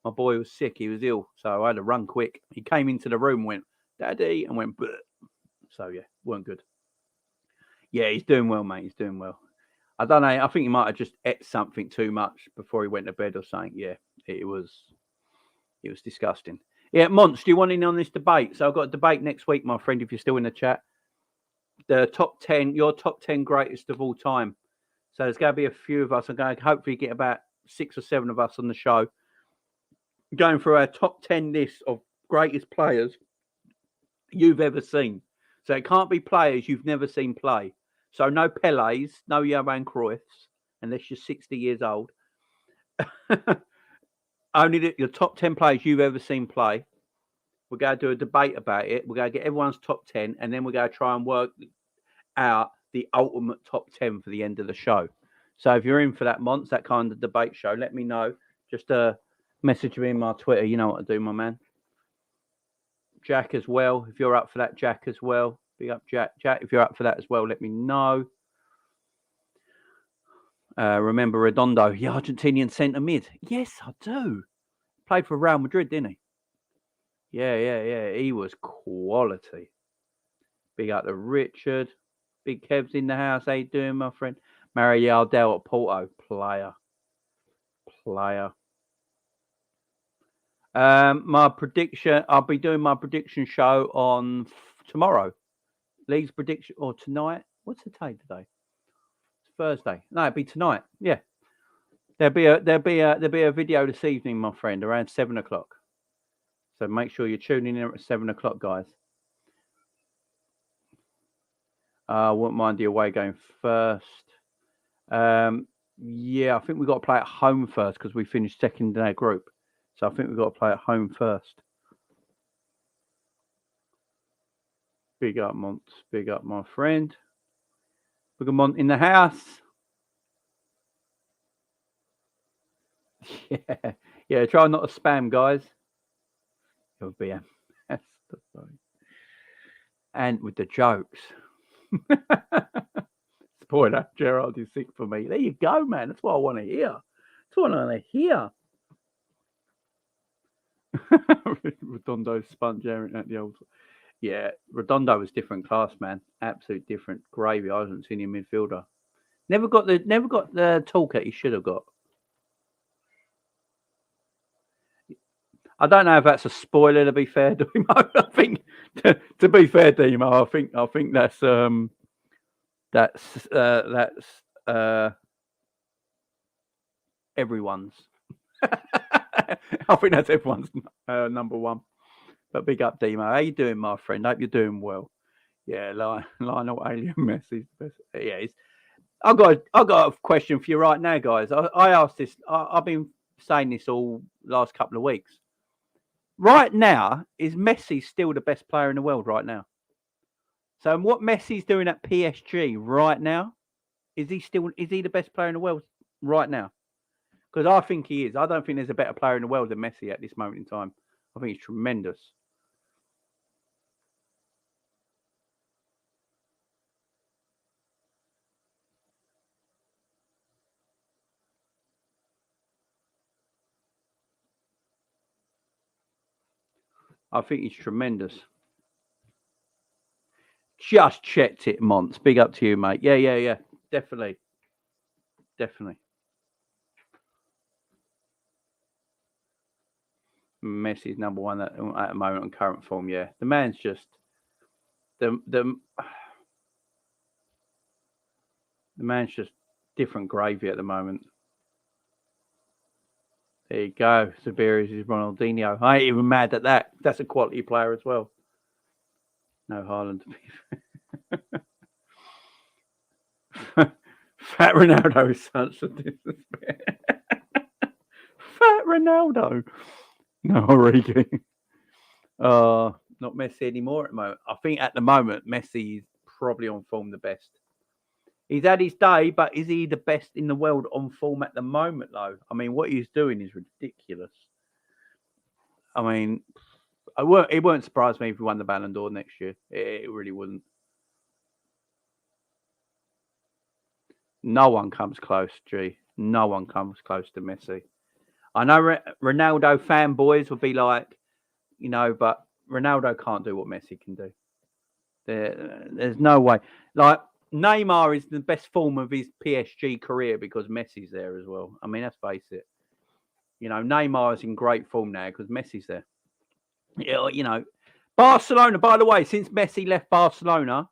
S1: was sick. He was ill, so I had to run quick. He came into the room, went, "Daddy," and went, "Bleh." So yeah, weren't good. Yeah, he's doing well, mate. He's doing well. I don't know. I think he might have just ate something too much before he went to bed or something. Yeah, it was disgusting. Yeah, Monts, do you want in on this debate? So I've got a debate next week, my friend, if you're still in the chat. The top 10, your top 10 greatest of all time. So there's going to be a few of us. I'm going to hopefully get about 6 or 7 of us on the show going through our top 10 list of greatest players you've ever seen. So it can't be players you've never seen play. So no Pelés, no Johan Cruyffs, unless you're 60 years old. Only your top 10 players you've ever seen play. We're going to do a debate about it. We're going to get everyone's top 10, and then we're going to try and work out the ultimate top 10 for the end of the show. So if you're in for that, Monts, that kind of debate show, let me know. Just message me in my Twitter. You know what to do, my man. Jack as well. If you're up for that, Jack as well. Big up, Jack. Jack, if you're up for that as well, let me know. Remember Redondo, the Argentinian centre mid? Yes, I do. Played for Real Madrid, didn't he? Yeah. He was quality. Big up to Richard. Big Kev's in the house. How you doing, my friend? Mary Yardell at Porto. Player. My prediction, I'll be doing my prediction show on tomorrow. League's prediction, or tonight. What's the day today? It's Thursday. No, it'll be tonight. Yeah. There'll be a video this evening, my friend, around 7:00. So make sure you're tuning in at 7:00, guys. I wouldn't mind the away game first. Yeah, I think we've got to play at home first because we finished second in our group. So I think we've got to play at home first. Big up, Monts. Big up, my friend. Big up, Mont in the house. Yeah. Try not to spam, guys. It'll be And with the jokes. Spoiler, Gerard is sick for me. There you go, man. That's what I want to hear. That's what I want to hear. Redondo spun Gerard at the old. Yeah, Redondo was different class, man. Absolute different gravy. I haven't seen him midfielder. Never got the toolkit he should have got. I don't know if that's a spoiler. To be fair, Demo, I think to be fair, Demo, I think that's everyone's. I think that's everyone's number one. But big up, Demo. How you doing, my friend? Hope you're doing well. Yeah, Lionel Alien Messi. Yeah, I've got a question for you right now, guys. I asked this. I've been saying this all last couple of weeks. Right now, is Messi still the best player in the world right now? So what Messi's doing at PSG right now, is he the best player in the world right now? Because I think he is. I don't think there's a better player in the world than Messi at this moment in time. I think he's tremendous. I think he's tremendous. Just checked it, Mons. Big up to you, mate. Yeah. Definitely. Messi's number one at the moment on current form. Yeah, the man's just the man's just different gravy at the moment. There you go. Sabirius is Ronaldinho. I ain't even mad at that. That's a quality player as well. No Haaland. Fat Ronaldo is such a disrespect. Fat Ronaldo. No, Origi. Not Messi anymore at the moment. I think at the moment, Messi is probably on form the best. He's had his day, but is he the best in the world on form at the moment, though? I mean, what he's doing is ridiculous. I mean, it won't surprise me if he won the Ballon d'Or next year. It really wouldn't. No one comes close, G. No one comes close to Messi. I know Ronaldo fanboys will be like, but Ronaldo can't do what Messi can do. There's no way. Like, Neymar is the best form of his PSG career because Messi's there as well. I mean, let's face it. Neymar is in great form now because Messi's there. Barcelona, by the way, since Messi left Barcelona,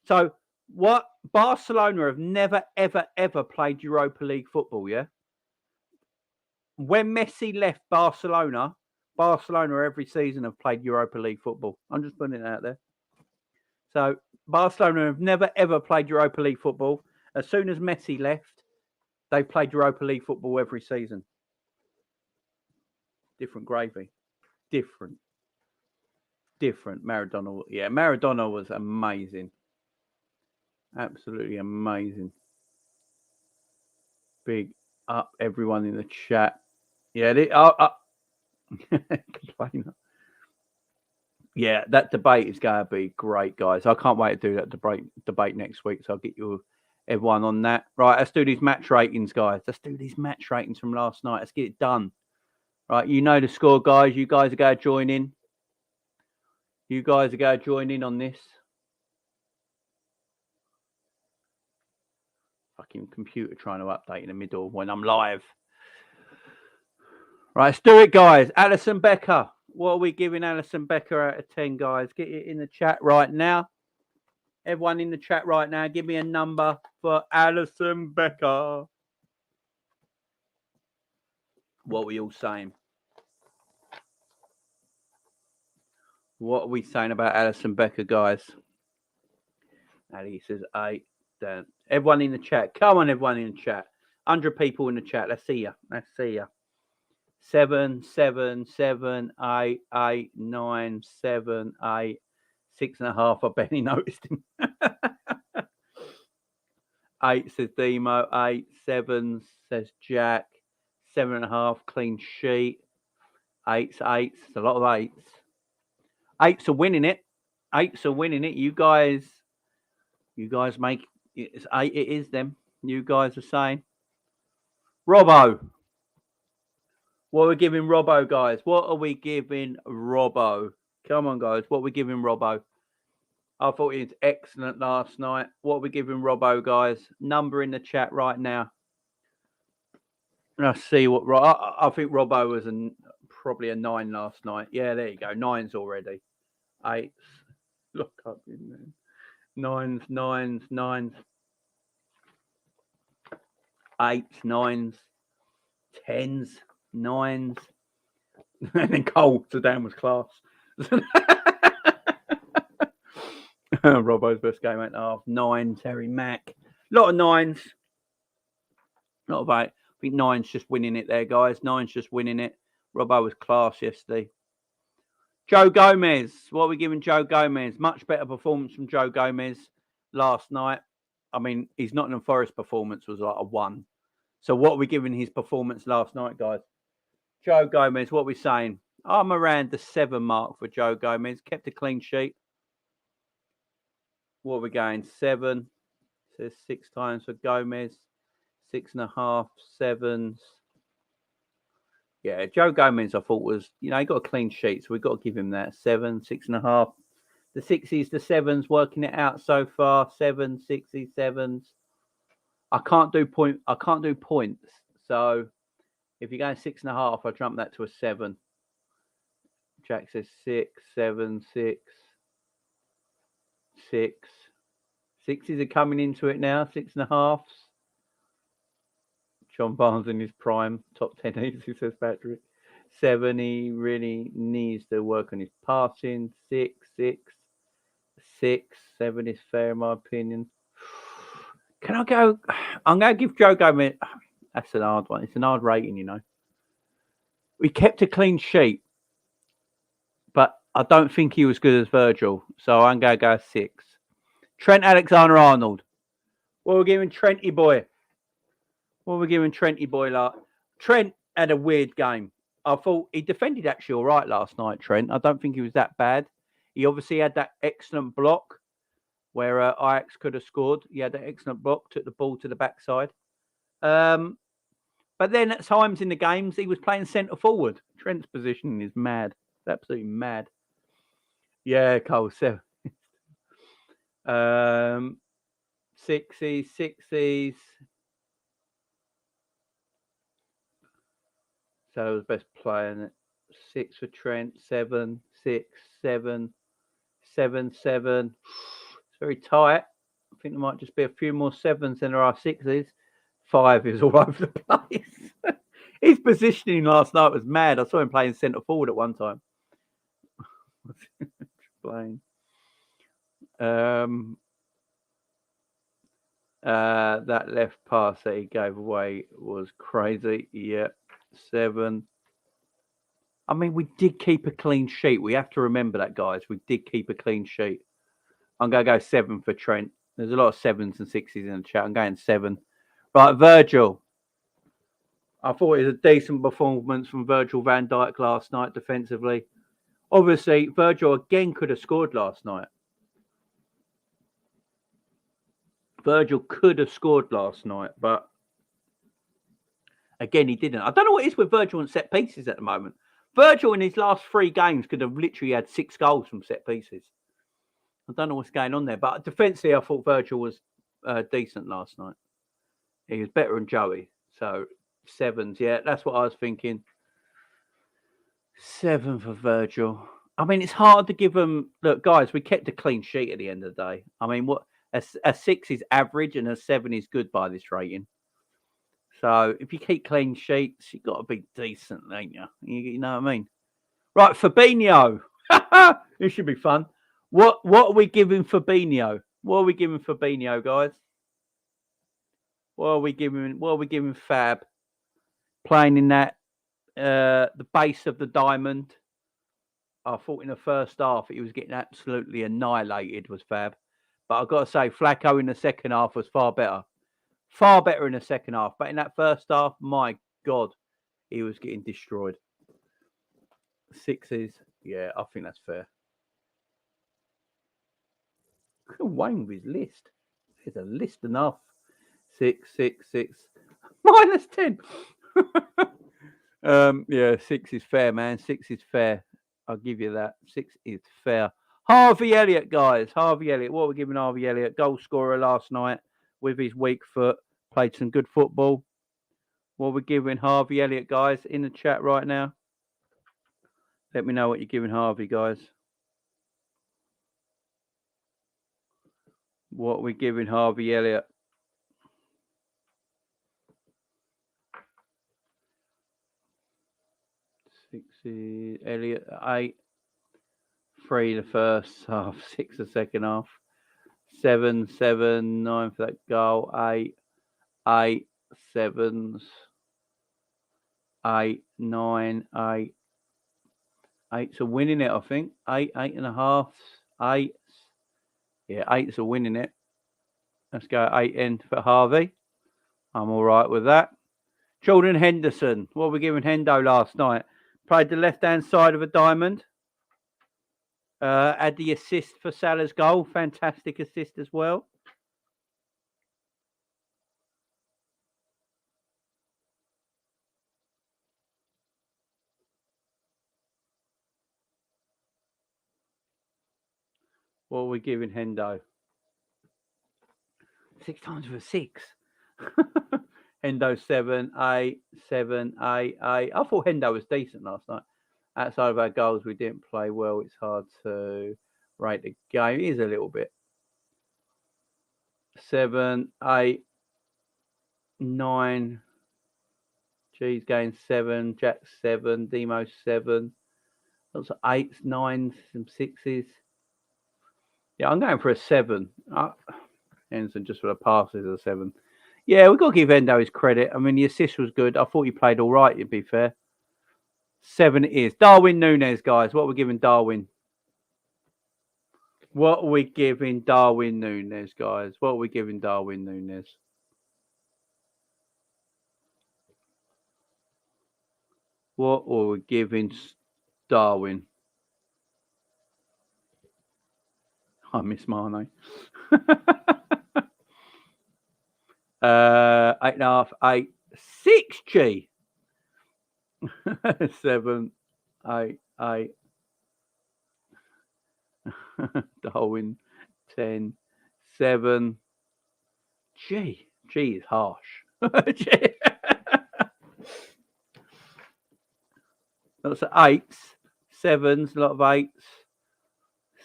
S1: so what? Barcelona have never, ever, ever played Europa League football, yeah? When Messi left Barcelona every season have played Europa League football. I'm just putting it out there. So Barcelona have never, ever played Europa League football. As soon as Messi left, they played Europa League football every season. Different gravy. Different. Maradona. Yeah, Maradona was amazing. Absolutely amazing. Big up everyone in the chat. Yeah, complainer. Yeah, that debate is going to be great, guys. I can't wait to do that debate next week. So I'll get everyone on that. Right, let's do these match ratings, guys. Let's do these match ratings from last night. Let's get it done. Right, you know the score, guys. You guys are going to join in. You guys are going to join in on this. Fucking computer trying to update in the middle when I'm live. Right, let's do it, guys. Alisson Becker. What are we giving Alisson Becker out of 10, guys? Get it in the chat right now. Everyone in the chat right now, give me a number for Alisson Becker. What are we all saying? What are we saying about Alisson Becker, guys? Ali says 8. Then everyone in the chat. Come on, everyone in the chat. 100 people in the chat. Let's see you. 7, 7, 7, 8, 8, 9, 7, 8, 6.5. I barely noticed him. 8 says Demo. 8, 7 says Jack. 7.5 clean sheet. 8's 8's. It's a lot of 8's. Eights are winning it. Eights are winning it. You guys make it's eight. It is them. You guys are saying. Robbo. What are we giving Robbo, guys? What are we giving Robbo? Come on, guys. What are we giving Robbo? I thought he was excellent last night. What are we giving Robbo, guys? Number in the chat right now. Let's see what. I think Robbo was probably a 9 last night. Yeah, there you go. 9s already. 8s. Look up in there. 9s, 9s, 9s. 8s, 9s. 10s, 9s. And then Cole, Zidane was class. Robbo's best game 8.5. 9, Terry Mack. A lot of 9s. Not of 8. I think 9's just winning it there, guys. 9's just winning it. Robbo was class yesterday. Joe Gomez. What are we giving Joe Gomez? Much better performance from Joe Gomez last night. I mean, his Nottingham Forest performance was like a 1. So what are we giving his performance last night, guys? Joe Gomez, what are we saying? I'm around the 7 mark for Joe Gomez. Kept a clean sheet. What are we going? 7. Says 6 times for Gomez. 6.5, 7s. Yeah, Joe Gomez, I thought was, he got a clean sheet, so we've got to give him that. 7, 6.5. The 6s, the 7s, working it out so far. 7, 6s, 7s. I can't do points. So if you're going 6.5, I jump that to a 7. Jack says 6, 7, 6, 6. 6s are coming into it now. 6.5s. John Barnes in his prime, top 10 easy, says Patrick. 7, he really needs to work on his passing. 6, 6, 6, 7 is fair in my opinion. Can I go? I'm going to give Joe Gomez. That's an hard one. It's an hard rating, We kept a clean sheet, but I don't think he was good as Virgil. So I'm going to go 6. Trent Alexander-Arnold. What are we giving Trenty boy? What are we giving Trenty boy? Trent had a weird game. I thought he defended actually all right last night, Trent. I don't think he was that bad. He obviously had that excellent block where Ajax could have scored. He had that excellent block, took the ball to the backside. But then at times in the games, he was playing centre forward. Trent's position is mad. It's absolutely mad. Yeah, Cole, 7. 6s, 6s. So was best player. 6 for Trent, 7, 6, 7, 7, 7. It's very tight. I think there might just be a few more 7s than there are 6s. 5 is all over the place. His positioning last night was mad. I saw him playing centre forward at one time. Playing. That left pass that he gave away was crazy. Yeah, 7. I mean, we did keep a clean sheet. We have to remember that, guys. We did keep a clean sheet. I'm going to go 7 for Trent. There's a lot of 7s and 6s in the chat. I'm going 7. Right, Virgil. I thought it was a decent performance from Virgil van Dijk last night defensively. Obviously, Virgil again could have scored last night. Virgil could have scored last night, but again, he didn't. I don't know what it is with Virgil and set pieces at the moment. Virgil in his last 3 games could have literally had 6 goals from set pieces. I don't know what's going on there, but defensively, I thought Virgil was decent last night. He was better than Joey. So 7s, yeah, that's what I was thinking. 7 for Virgil. I mean, it's hard to give them. Look, guys, we kept a clean sheet at the end of the day. I mean, what a 6 is average and a 7 is good by this rating. So if you keep clean sheets, you've got to be decent, ain't you? You know what I mean? Right, Fabinho. This should be fun. What are we giving Fabinho? What are we giving Fabinho, guys? What are we giving Fab? Playing in that the base of the diamond. I thought in the first half he was getting absolutely annihilated, was Fab. But I've got to say, Flacco in the second half was far better. Far better in the second half. But in that first half, my God, he was getting destroyed. 6s. Yeah, I think that's fair. Wayne with his list. There's a list enough. 6, 6, 6. -10. Yeah, 6 is fair, man. 6 is fair. I'll give you that. 6 is fair. Harvey Elliott, guys. Harvey Elliott. What we're giving Harvey Elliott? Goal scorer last night with his weak foot. Played some good football. What we're giving Harvey Elliott, guys, in the chat right now. Let me know what you're giving Harvey, guys. What we're giving Harvey Elliott. 6 is Elliott 8. 3 the first half, 6 the second half. 7, 7, 9 for that goal. 8, 8, 7s. 8, 9, 8. 8's a winning it, I think. 8, 8.5. 8. Yeah, 8's a winning it. Let's go 8 in for Harvey. I'm all right with that. Jordan Henderson. What were we giving Hendo last night? Played the left-hand side of a diamond. Had the assist for Salah's goal. Fantastic assist as well. What are we giving Hendo? 6 times for 6. Hendo 7, 8, 7, 8, 8. I thought Hendo was decent last night. Outside of our goals, we didn't play well. It's hard to rate the game. It is a little bit. 7, 8, 9. G's going 7. Jack 7. Demo 7. Lots of 8s, 9s, some 6s. Yeah, I'm going for a 7. Henderson just for the passes a 7. Yeah, we've got to give Endo his credit. I mean, the assist was good. I thought he played all right, to be fair. 7 it is. Darwin Nunez, guys. What are we giving Darwin? What are we giving Darwin Nunez, guys? What are we giving Darwin Nunez? What are we giving Darwin? I miss Mane. 8.5, 8, 6G. 7, 8, 8. Darwin 10, 7. G is harsh. G. Lots of 8s, 7s, a lot of 8s.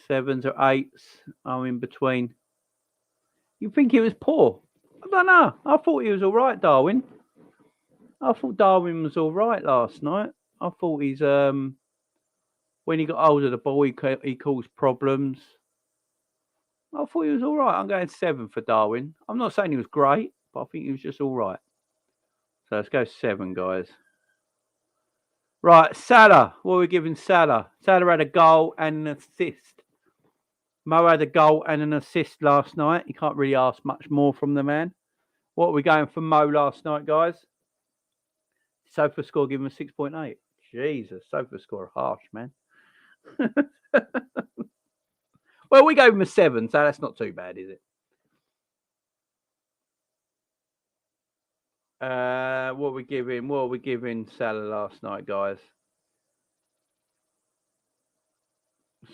S1: 7s or 8s. I'm in between. You think he was poor? I don't know. I thought he was all right, Darwin. I thought Darwin was all right last night. I thought he's when he got hold of the ball, he caused problems. I thought he was all right. I'm going 7 for Darwin. I'm not saying he was great, but I think he was just all right. So let's go 7, guys. Right, Salah. What are we giving Salah? Salah had a goal and an assist. Mo had a goal and an assist last night. You can't really ask much more from the man. What are we going for Mo last night, guys? Sofa score, give him a 6.8. Jesus, Sofa score harsh, man. Well, we gave him a 7, so that's not too bad, is it? What are we giving Salah last night, guys?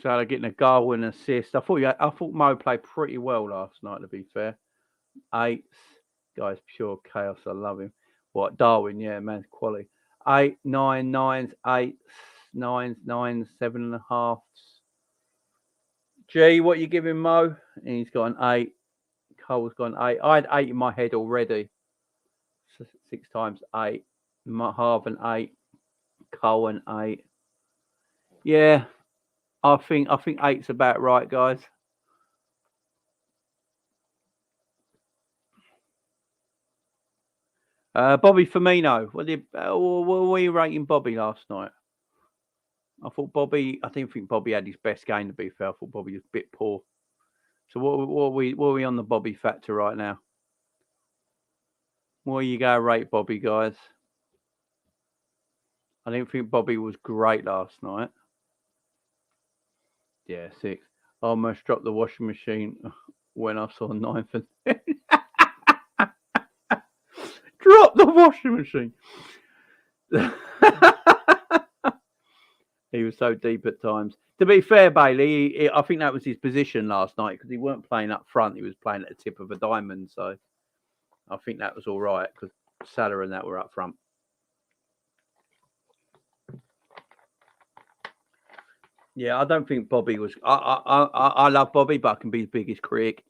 S1: Salah getting a goal and an assist. I thought Mo played pretty well last night, to be fair. 8s, guys, pure chaos. I love him. What, Darwin? Yeah, man's quality. 8, 9, 9s, 8s, 9s, 9s, 7.5s. G, what you giving Mo? And he's got an 8. Cole's got an 8. I had 8 in my head already. 6 times 8. Half an 8. Cole an 8. Yeah, I think 8's about right, guys. Bobby Firmino. What were you rating Bobby last night? I didn't think Bobby had his best game, to be fair. I thought Bobby was a bit poor. So what are we on the Bobby factor right now? What are you going to rate Bobby, guys? I didn't think Bobby was great last night. Yeah, 6. I almost dropped the washing machine. when I saw 9th and 10. Drop the washing machine. He was so deep at times. To be fair, Bailey, I think that was his position last night because he weren't playing up front. He was playing at the tip of a diamond. So I think that was all right because Salah and that were up front. Yeah, I don't think Bobby was. I love Bobby, but I can be his biggest critic.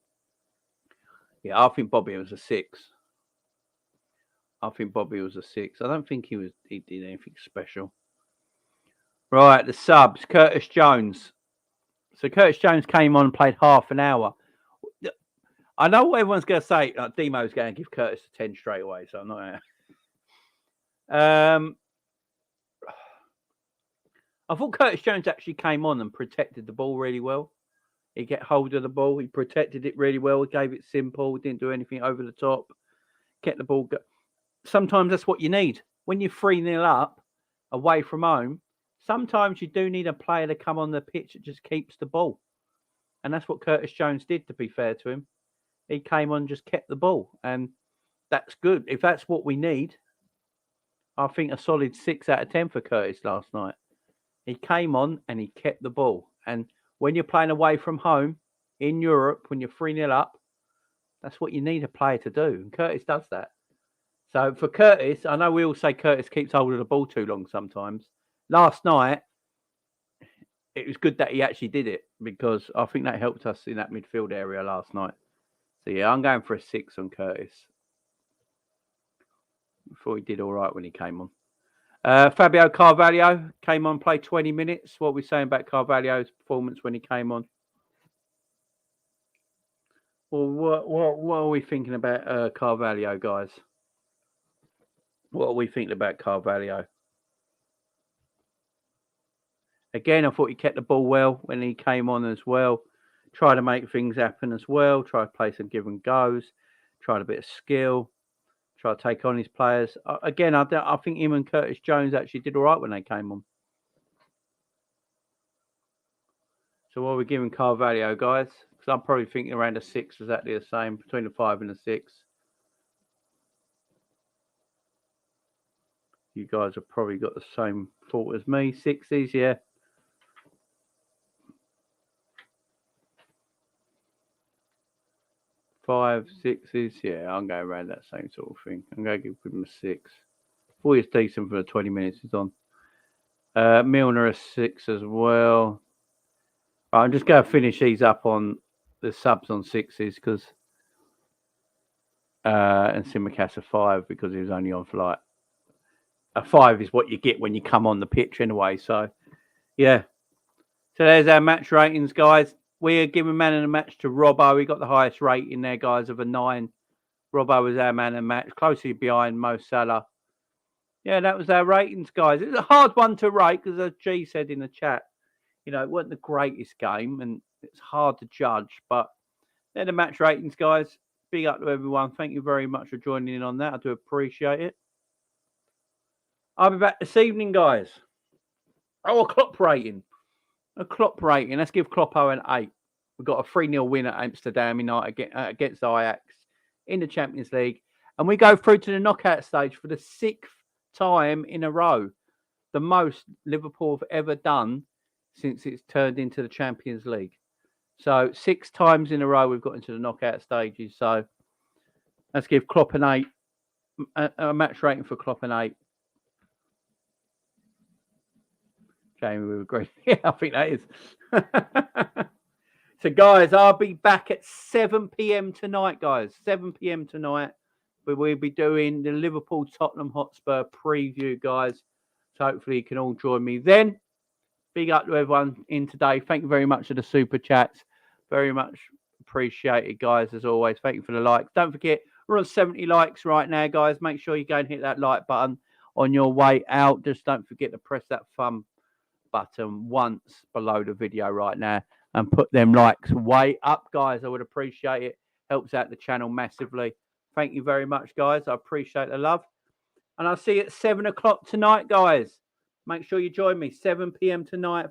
S1: Yeah, I think Bobby was a 6. I think Bobby was a 6. I don't think he did anything special. Right, the subs. Curtis Jones. So Curtis Jones came on and played half an hour. I know what everyone's going to say. Demo's going to give Curtis a 10 straight away, so I'm not going to. I thought Curtis Jones actually came on and protected the ball really well. He get hold of the ball. He protected it really well. He gave it simple. Didn't do anything over the top. Kept the ball. Sometimes that's what you need. When you're 3-0 up away from home, sometimes you do need a player to come on the pitch that just keeps the ball. And that's what Curtis Jones did, to be fair to him. He came on and just kept the ball. And that's good. If that's what we need, I think a solid 6 out of 10 for Curtis last night. He came on and he kept the ball. And when you're playing away from home in Europe, when you're 3-0 up, that's what you need a player to do. And Curtis does that. So for Curtis, I know we all say Curtis keeps hold of the ball too long sometimes. Last night, it was good that he actually did it because I think that helped us in that midfield area last night. So yeah, I'm going for a 6 on Curtis. I thought he did all right when he came on. Fabio Carvalho came on, played 20 minutes. What are we saying about Carvalho's performance when he came on? Well, what are we thinking about Carvalho, guys? What are we thinking about Carvalho? Again, I thought he kept the ball well when he came on as well. Tried to make things happen as well. Tried to play some give and goes. Tried a bit of skill. Tried to take on his players. Again, I think him and Curtis Jones actually did all right when they came on. So what are we giving Carvalho, guys? Because I'm probably thinking around a 6, exactly the same, between a 5 and a 6. You guys have probably got the same thought as me. 6s, yeah. Five, 6s, yeah. I'm going around that same sort of thing. I'm going to give him a 6. Thought he's decent for the 20 minutes he's on. Milner a 6 as well. Right, I'm just going to finish these up on the subs on 6s because and Simicast a 5 because he was only on for like a 5 is what you get when you come on the pitch anyway. So yeah. So there's our match ratings, guys. We're giving man of the match to Robbo. He got the highest rating there, guys, of a 9. Robbo was our man of the match, closely behind Mo Salah. Yeah, that was our ratings, guys. It's a hard one to rate because, as G said in the chat, you know, it wasn't the greatest game and it's hard to judge. But they're the match ratings, guys. Big up to everyone. Thank you very much for joining in on that. I do appreciate it. I'll be back this evening, guys. Oh, a Klopp rating. A Klopp rating. Let's give Kloppo an 8. We've got a 3-0 win at Amsterdam United against Ajax in the Champions League. And we go through to the knockout stage for the 6th time in a row. The most Liverpool have ever done since it's turned into the Champions League. So 6 times in a row we've got into the knockout stages. So let's give Klopp an 8. A match rating for Klopp an 8. Jamie, we agree. Yeah, I think that is. So, guys, I'll be back at 7 p.m. tonight, guys. 7 p.m. tonight. We'll be doing the Liverpool Tottenham Hotspur preview, guys. So hopefully you can all join me then. Big up to everyone in today. Thank you very much for the super chats. Very much appreciated, guys, as always. Thank you for the likes. Don't forget, we're on 70 likes right now, guys. Make sure you go and hit that like button on your way out. Just don't forget to press that thumb button once below the video right now and put them likes way up, guys. I would appreciate it. Helps out the channel massively. Thank you very much, guys. I appreciate the love. And I'll see you at 7 o'clock tonight, guys. Make sure you join me, 7 p.m. tonight.